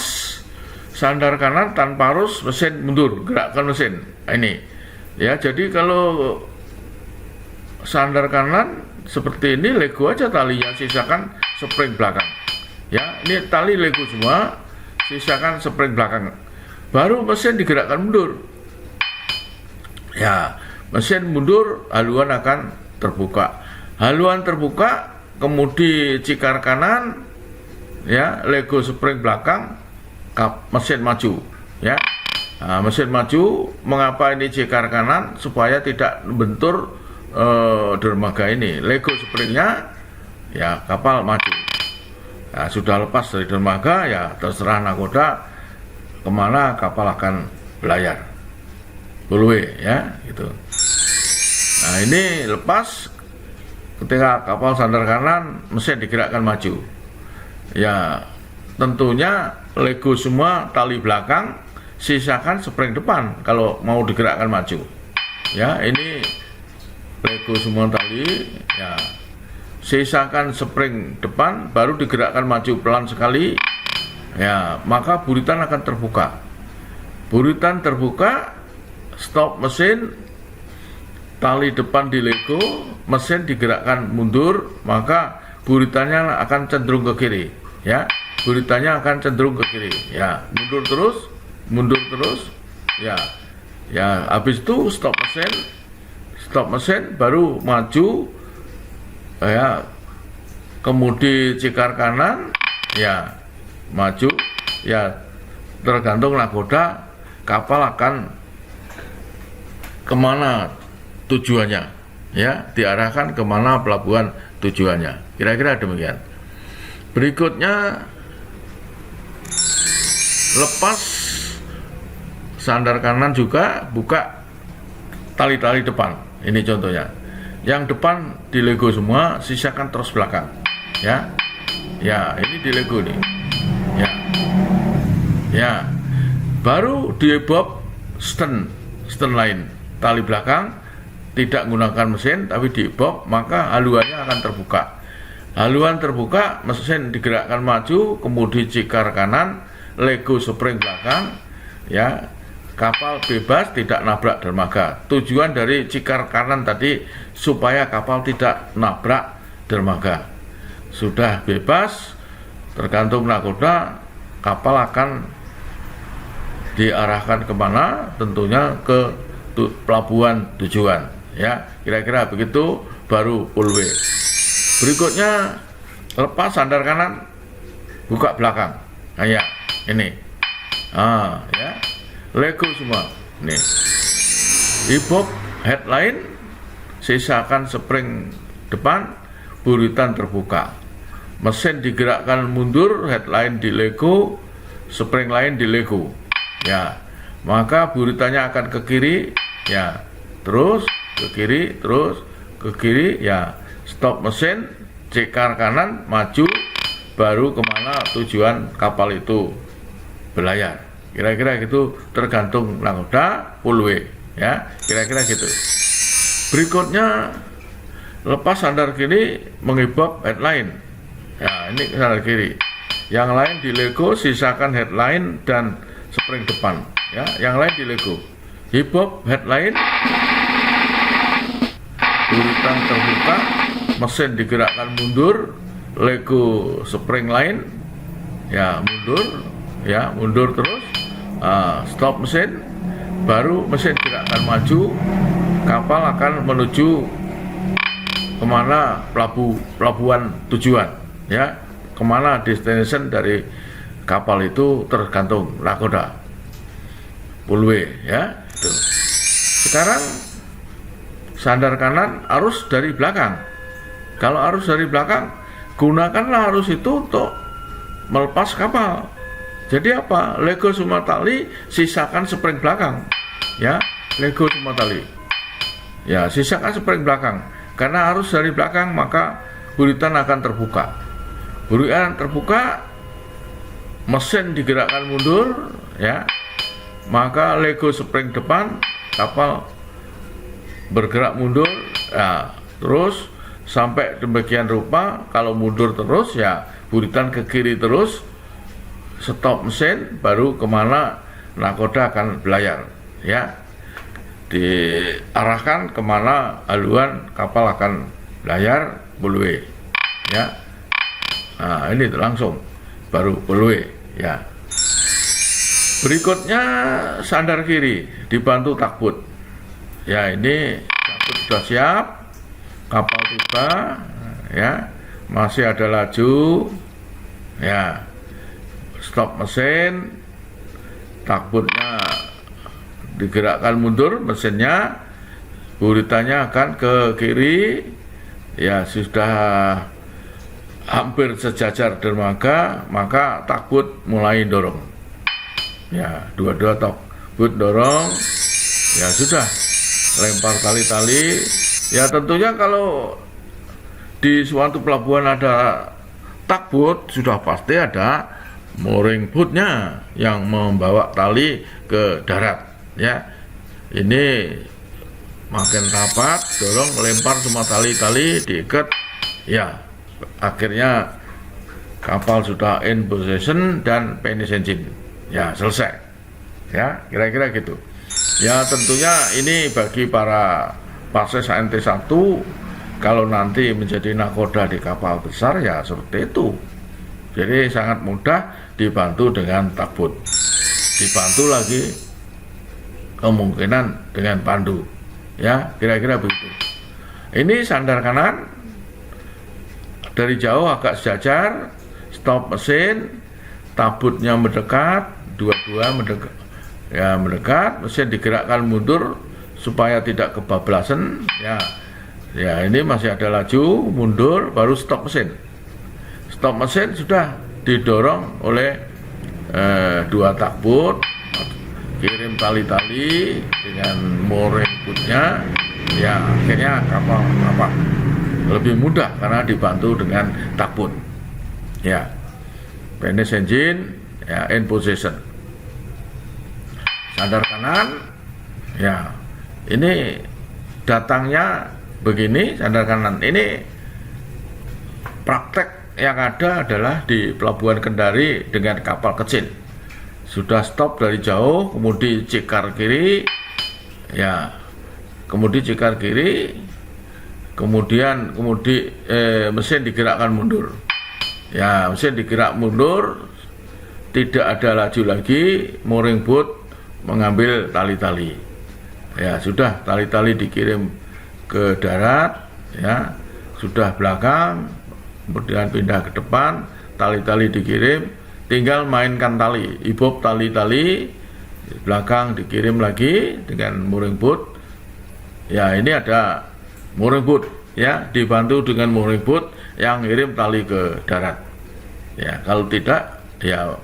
sandar kanan tanpa arus, mesin mundur, gerakkan mesin. Nah, ini, ya, jadi kalau sandar kanan seperti ini, lego aja talinya, sisakan spring belakang, ya. Ini tali lego semua, sisakan spring belakang, baru mesin digerakkan mundur, ya. Mesin mundur, haluan akan terbuka. Haluan terbuka, kemudi cikar kanan, ya, lego spring belakang, mesin maju, ya. Nah, mesin maju. Mengapa ini cikar kanan? Supaya tidak membentur dermaga ini. Lego springnya, ya, kapal maju. Nah, sudah lepas dari dermaga, ya, terserah nakoda kemana kapal akan belayar, pull away, ya, gitu. Nah, ini lepas ketika kapal sandar kanan, mesin digerakkan maju, ya. Tentunya lego semua tali belakang, sisakan spring depan kalau mau digerakkan maju, ya. Ini lego semua tali, ya, sisakan spring depan, baru digerakkan maju pelan sekali, ya, maka buritan akan terbuka. Buritan terbuka, stop mesin, tali depan di lego, mesin digerakkan mundur, maka buritannya akan cenderung ke kiri, ya. Buritannya akan cenderung ke kiri, ya, mundur terus, ya, ya. Habis itu stop mesin, baru maju, ya, kemudi cikar kanan, ya, maju, ya, tergantung nakoda kapal akan kemana tujuannya, ya, diarahkan kemana pelabuhan tujuannya, kira-kira demikian. Berikutnya lepas sandar kanan juga, buka tali-tali depan. Ini contohnya, yang depan dilego semua, sisakan terus belakang, ya, ya, ini dilego nih, ya, ya, baru diebob stern lain, tali belakang tidak menggunakan mesin tapi diebob, maka haluannya akan terbuka. Haluan terbuka, mesin digerakkan maju, kemudian cikar kanan, lego spring belakang, ya, kapal bebas tidak nabrak dermaga. Tujuan dari cikar kanan tadi supaya kapal tidak nabrak dermaga. Sudah bebas, tergantung nakoda, kapal akan diarahkan kemana? Tentunya ke pelabuhan tujuan, ya, kira-kira begitu, baru pull away. Berikutnya lepas sandar kanan, buka belakang, kayak ini, ya, lego semua, nih, ibob headline, sisakan spring depan, buritan terbuka, mesin digerakkan mundur, headline di lego, spring lain di lego, ya, maka buritannya akan ke kiri, ya, terus ke kiri, terus ke kiri, ya, stop mesin, cikar kanan, maju, baru kemana tujuan kapal itu belayar. Kira-kira gitu, tergantung nakoda, pull away, ya, kira-kira gitu. Berikutnya lepas sandar kiri, mengibob headline, ya, ini sandar kiri. Yang lain di lego, sisakan headline dan spring depan, ya, yang lain di lego. Ibob headline, buritan terbuka, mesin digerakkan mundur, lego spring lain, ya, mundur terus, stop mesin, baru mesin gerakkan maju, kapal akan menuju kemana pelabuhan tujuan, ya, kemana destination dari kapal itu tergantung nakoda fullway ya. Itu. Sekarang sandar kanan arus dari belakang. Kalau arus dari belakang, gunakanlah arus itu untuk melepas kapal. Jadi apa? Lego semua tali, sisakan spring belakang. Ya, lego semua tali. Ya, sisakan spring belakang. Karena arus dari belakang maka buritan akan terbuka. Buritan terbuka, mesin digerakkan mundur, ya. Maka lego spring depan, kapal bergerak mundur, ya, terus sampai demikian rupa. Kalau mundur terus ya buritan ke kiri terus, stop mesin, baru kemana nakoda akan belayar, ya, diarahkan kemana haluan kapal akan belayar fullway, ya. Nah ini langsung baru fullway, ya. Berikutnya sandar kiri dibantu takbut, ya. Ini takbut sudah siap, kapal tiba, ya, masih ada laju, ya, stop mesin, takbutnya digerakkan mundur mesinnya, buritannya akan ke kiri, ya, sudah hampir sejajar dermaga, maka takbut mulai dorong, ya, dua-dua takbut dorong, ya sudah lempar tali-tali. Ya tentunya kalau di suatu pelabuhan ada takbut, sudah pasti ada mooring boatnya yang membawa tali ke darat, ya. Ini makin rapat, dorong, lempar semua tali-tali, diikat, ya. Akhirnya kapal sudah in position dan finish engine, ya, selesai, ya, kira-kira gitu. Ya tentunya ini bagi para Passes ANT1, kalau nanti menjadi nakoda di kapal besar ya seperti itu. Jadi sangat mudah dibantu dengan takbut, dibantu lagi kemungkinan dengan pandu, ya, kira-kira begitu. Ini sandar kanan dari jauh agak sejajar, stop mesin, takbutnya mendekat, dua-dua mendekat, ya, mendekat, mesin digerakkan mundur supaya tidak kebablasan, ya. Ya ini masih ada laju, mundur, baru stop mesin. Stop mesin sudah didorong oleh dua takbut, kirim tali-tali dengan mooring boatnya, ya, akhirnya kapal lebih mudah karena dibantu dengan takbut, ya. Finish engine, ya, in position. Sandar kanan, ya. Ini datangnya begini, sandar kanan. Ini praktek yang ada adalah di Pelabuhan Kendari dengan kapal kecil. Sudah stop dari jauh, kemudian cikar kiri, ya, kemudian cikar kiri, kemudian mesin digerakkan mundur, ya, mesin digerak mundur, tidak ada laju lagi, mooring boat mengambil tali-tali. Ya sudah, tali-tali dikirim ke darat, ya, sudah belakang, kemudian pindah ke depan, tali-tali dikirim, tinggal mainkan tali, ibob tali-tali, belakang dikirim lagi dengan mooring boat. Ya ini ada mooring boat, ya, dibantu dengan mooring boat yang ngirim tali ke darat. Ya kalau tidak, ya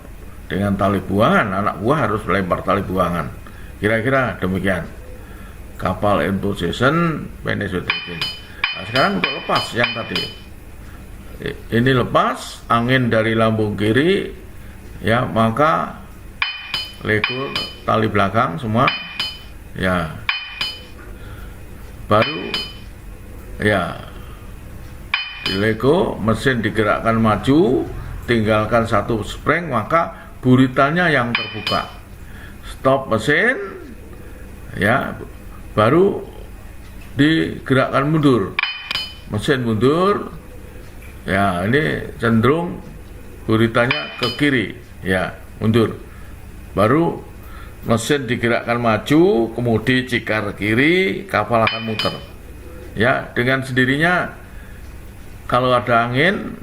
dengan tali buangan, anak buah harus melempar tali buangan. Kira-kira demikian. Kapal in position, finish engine. Nah, sekarang untuk lepas yang tadi, ini lepas angin dari lambung kiri, ya, maka lego tali belakang semua, ya, baru, ya, di lego mesin digerakkan maju, tinggalkan satu spring, maka buritannya yang terbuka. Stop mesin, ya, baru digerakkan mundur, mesin mundur, ya, ini cenderung buritannya ke kiri, ya, mundur, baru mesin digerakkan maju, kemudian cikar kiri, kapal akan muter, ya, dengan sendirinya. Kalau ada angin,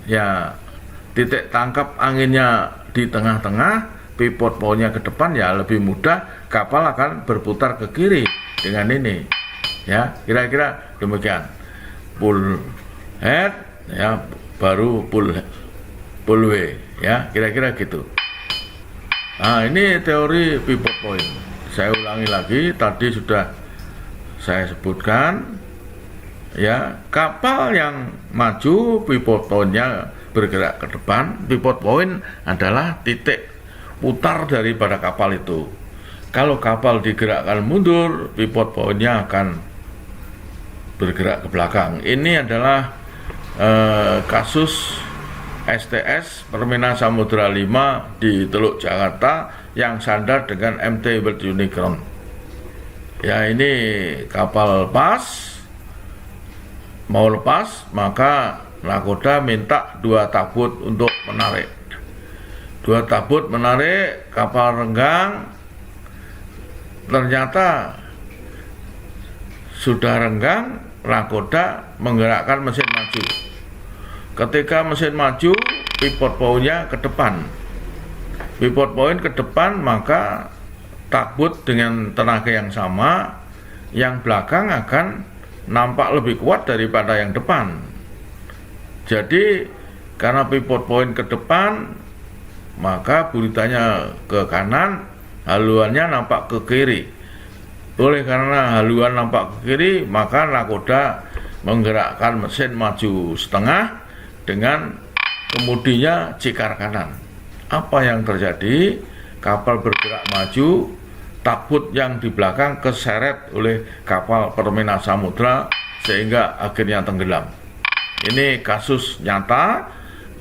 ya, titik tangkap anginnya di tengah-tengah, pivot point-nya ke depan, ya lebih mudah kapal akan berputar ke kiri dengan ini. Ya, kira-kira demikian. Pull head, ya, baru pull way, ya, kira-kira gitu. Nah, ini teori pivot point. Saya ulangi lagi, tadi sudah saya sebutkan, ya, kapal yang maju pivot point-nya bergerak ke depan. Pivot point adalah titik putar daripada kapal itu. Kalau kapal digerakkan mundur, pivot point-nya akan bergerak ke belakang. Ini adalah kasus STS Permina Samudra 5 di Teluk Jakarta yang sandar dengan MT World Unicorn. Ya, ini kapal mau lepas, maka nakoda minta 2 tabut untuk menarik. 2 tabut menarik, kapal renggang. Ternyata sudah renggang, nakoda menggerakkan mesin maju. Ketika mesin maju, pivot point-nya ke depan. Pivot point ke depan, maka takbut dengan tenaga yang sama, yang belakang akan nampak lebih kuat daripada yang depan. Jadi karena pivot point ke depan, maka buritanya ke kanan, haluannya nampak ke kiri. Oleh karena haluan nampak ke kiri, maka nakoda menggerakkan mesin maju setengah dengan kemudinya cikar kanan. Apa yang terjadi? Kapal bergerak maju, takbut yang di belakang keseret oleh kapal Permina Samudra sehingga akhirnya tenggelam. Ini kasus nyata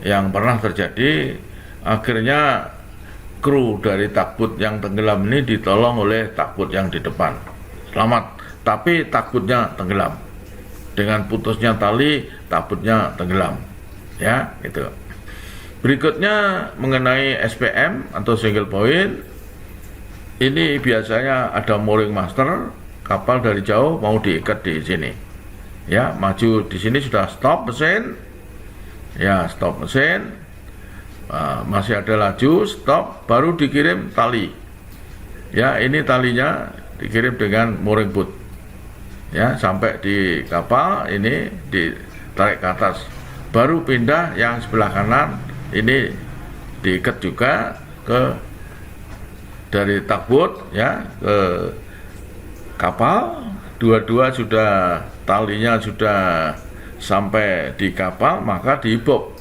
yang pernah terjadi. Akhirnya kru dari takbut yang tenggelam ini ditolong oleh takbut yang di depan. Selamat, tapi takbutnya tenggelam. Dengan putusnya tali, takbutnya tenggelam. Ya, itu. Berikutnya mengenai SPM atau single point. Ini biasanya ada mooring master, kapal dari jauh mau diikat di sini. Ya, maju di sini sudah stop mesin. Ya, stop mesin. Masih ada laju, stop, baru dikirim tali. Ya, ini talinya dikirim dengan mooring boot. Ya, sampai di kapal ini ditarik ke atas. Baru pindah yang sebelah kanan ini diikat juga ke dari takbut, ya, ke kapal. Dua-dua sudah talinya sudah sampai di kapal, maka dibob.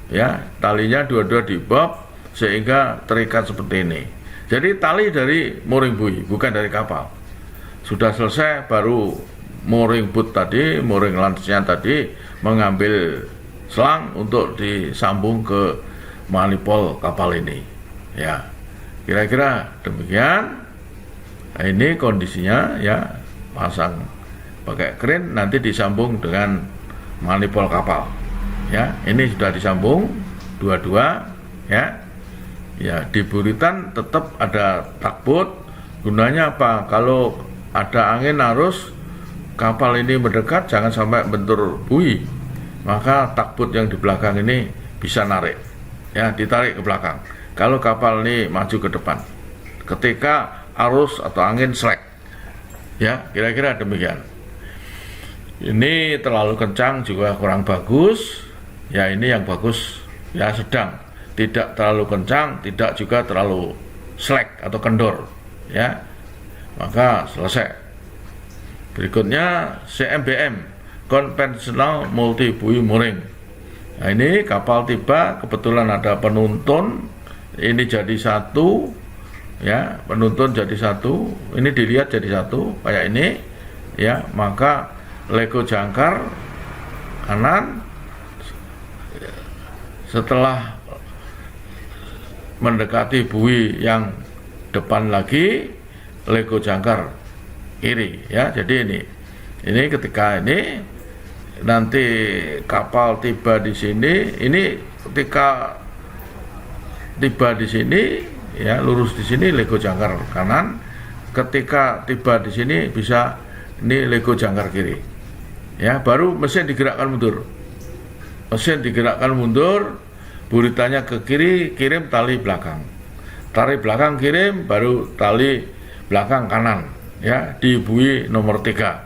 Ya, talinya dua-dua dibob sehingga terikat seperti ini. Jadi tali dari mooring buoy, bukan dari kapal. Sudah selesai, baru mooring boot tadi, mooring lance-nya tadi mengambil selang untuk disambung ke manipul kapal ini. Ya, kira-kira demikian. Nah, ini kondisinya, ya, pasang pakai kren, nanti disambung dengan manipul kapal. Ya, ini sudah disambung dua-dua. Ya, ya, di buritan tetap ada takbut. Gunanya apa? Kalau ada angin arus, kapal ini mendekat, jangan sampai bentur buoy. Maka takbut yang di belakang ini bisa narik, ya, ditarik ke belakang. Kalau kapal ini maju ke depan, ketika arus atau angin slack, ya, kira-kira demikian. Ini terlalu kencang juga kurang bagus. Ya, ini yang bagus, ya, sedang, tidak terlalu kencang, tidak juga terlalu slack atau kendor, ya. Maka selesai. Berikutnya CMBM, konvensional multi buoy mooring. Nah, ini kapal tiba, kebetulan ada penuntun, ini jadi satu, ya, penuntun jadi satu, ini dilihat jadi satu kayak ini, ya. Maka lego jangkar kanan, setelah mendekati buoy yang depan lagi, lego jangkar kiri, ya. Jadi ini ketika ini nanti kapal tiba di sini, ini ketika tiba di sini, ya, lurus di sini lego jangkar kanan. Ketika tiba di sini bisa ini lego jangkar kiri. Ya, baru mesin digerakkan mundur. Mesin digerakkan mundur, Buritanya ke kiri, kirim tali belakang. Tali belakang kirim, baru tali belakang kanan, ya, di bui nomor 3.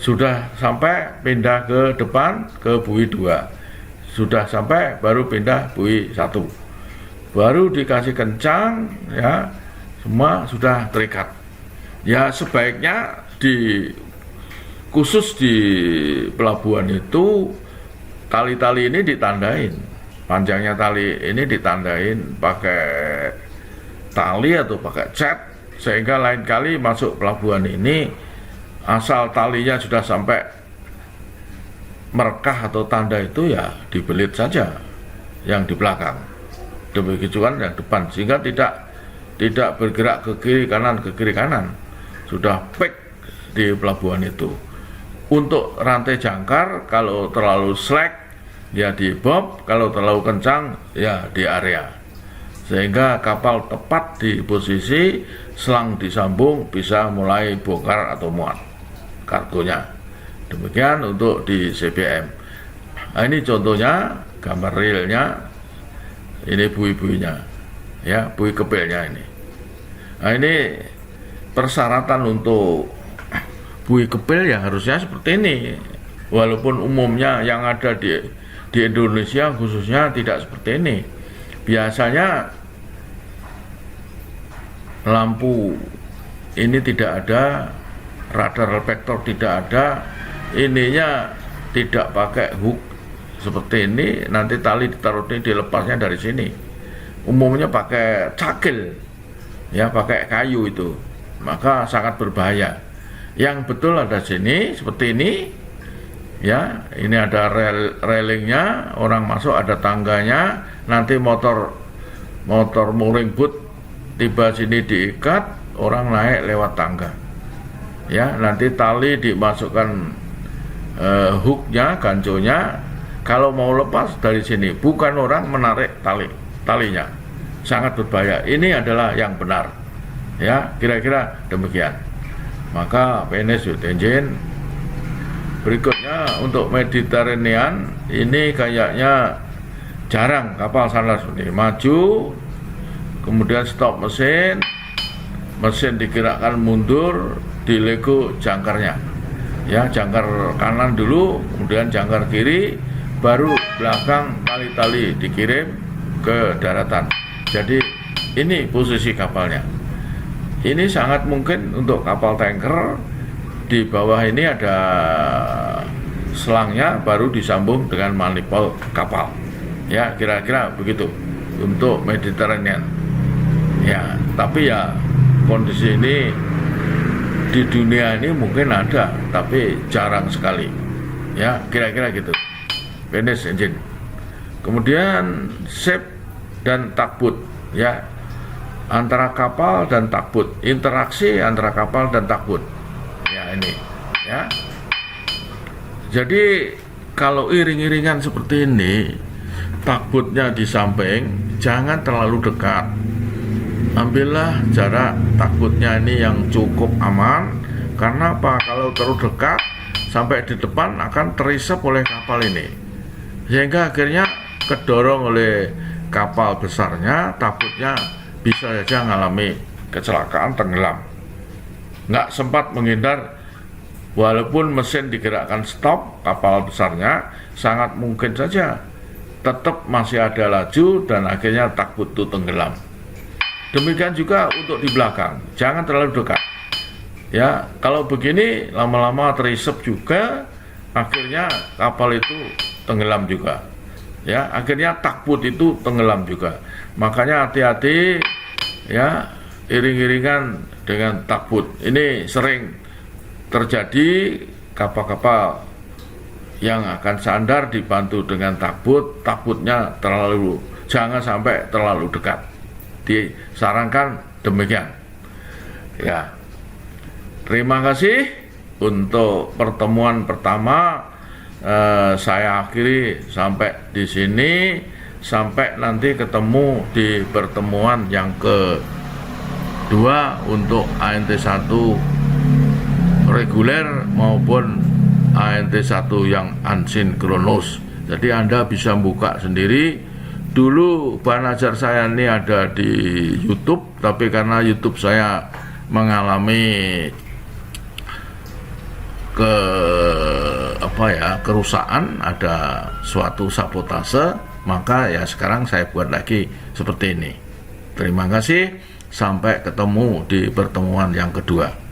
Sudah sampai pindah ke depan ke bui 2. Sudah sampai baru pindah bui 1. Baru dikasih kencang, ya, semua sudah terikat. Ya, sebaiknya khusus di pelabuhan itu tali-tali ini ditandain. Panjangnya tali ini ditandain pakai tali atau pakai cat, sehingga lain kali masuk pelabuhan ini asal talinya sudah sampai merekah atau tanda itu, ya dibelit saja yang di belakang, demikian yang depan, sehingga tidak bergerak ke kiri kanan, sudah fix di pelabuhan itu. Untuk rantai jangkar, kalau terlalu slack ya di bob, kalau terlalu kencang ya di area, sehingga kapal tepat di posisi, selang disambung, bisa mulai bongkar atau muat kargonya. Demikian untuk di CBM. Nah, ini contohnya gambar realnya, ini bui-buinya, ya, bui kepelnya ini. Nah, ini persyaratan untuk bui kepel ya harusnya seperti ini. Walaupun umumnya yang ada di Indonesia khususnya tidak seperti ini. Biasanya lampu ini tidak ada, radar reflektor tidak ada, ininya tidak pakai hook seperti ini, nanti tali ditaruh ini, dilepasnya dari sini. Umumnya pakai cakil, ya, pakai kayu itu, maka sangat berbahaya. Yang betul ada sini seperti ini, ya, ini ada railingnya, orang masuk ada tangganya, nanti motor mooring boat tiba sini diikat, orang naik lewat tangga, ya, nanti tali dimasukkan hooknya, ganconya. Kalau mau lepas dari sini, bukan orang menarik talinya, sangat berbahaya. Ini adalah yang benar, ya, kira-kira demikian. Maka PNS Youth Engine. Berikutnya untuk Mediterranean, ini kayaknya jarang kapal Sandar ini maju, kemudian stop mesin digerakkan mundur, dilego jangkarnya, ya, jangkar kanan dulu, kemudian jangkar kiri, baru belakang tali-tali dikirim ke daratan. Jadi ini posisi kapalnya. Ini sangat mungkin untuk kapal tanker, di bawah ini ada selangnya, baru disambung dengan manifold kapal, ya, kira-kira begitu untuk Mediterranean, ya. Tapi ya kondisi ini di dunia ini mungkin ada, tapi jarang sekali, ya, kira-kira gitu. PNS Engine. Kemudian ship dan tugboat, ya, antara kapal dan tugboat, interaksi antara kapal dan tugboat, ya, ini, ya. Jadi kalau iring-iringan seperti ini, tugboatnya di samping, jangan terlalu dekat. Ambillah jarak tugboatnya ini yang cukup aman. Karena apa? Kalau terlalu dekat sampai di depan akan terisap oleh kapal ini, sehingga akhirnya kedorong oleh kapal besarnya, tugboatnya bisa saja mengalami kecelakaan, tenggelam. Nggak sempat menghindar, walaupun mesin digerakkan stop, kapal besarnya sangat mungkin saja tetap masih ada laju dan akhirnya tugboat itu tenggelam. Demikian juga untuk di belakang, jangan terlalu dekat, ya. Kalau begini lama-lama terisap juga, akhirnya kapal itu tenggelam juga, ya, akhirnya tugboat itu tenggelam juga. Makanya hati-hati, ya, iring-iringan dengan tugboat. Ini sering terjadi, kapal-kapal yang akan sandar dibantu dengan tugboat, tugboatnya jangan sampai terlalu dekat. Disarankan demikian, ya. Terima kasih untuk pertemuan pertama. Saya akhiri sampai di sini, sampai nanti ketemu di pertemuan yang kedua untuk ANT1 reguler maupun ANT1 yang unsinkronos. Jadi Anda bisa buka sendiri Dulu bahan ajar saya ini ada di YouTube, tapi karena YouTube saya mengalami kerusakan, ada suatu sabotase, maka ya sekarang saya buat lagi seperti ini. Terima kasih, sampai ketemu di pertemuan yang kedua.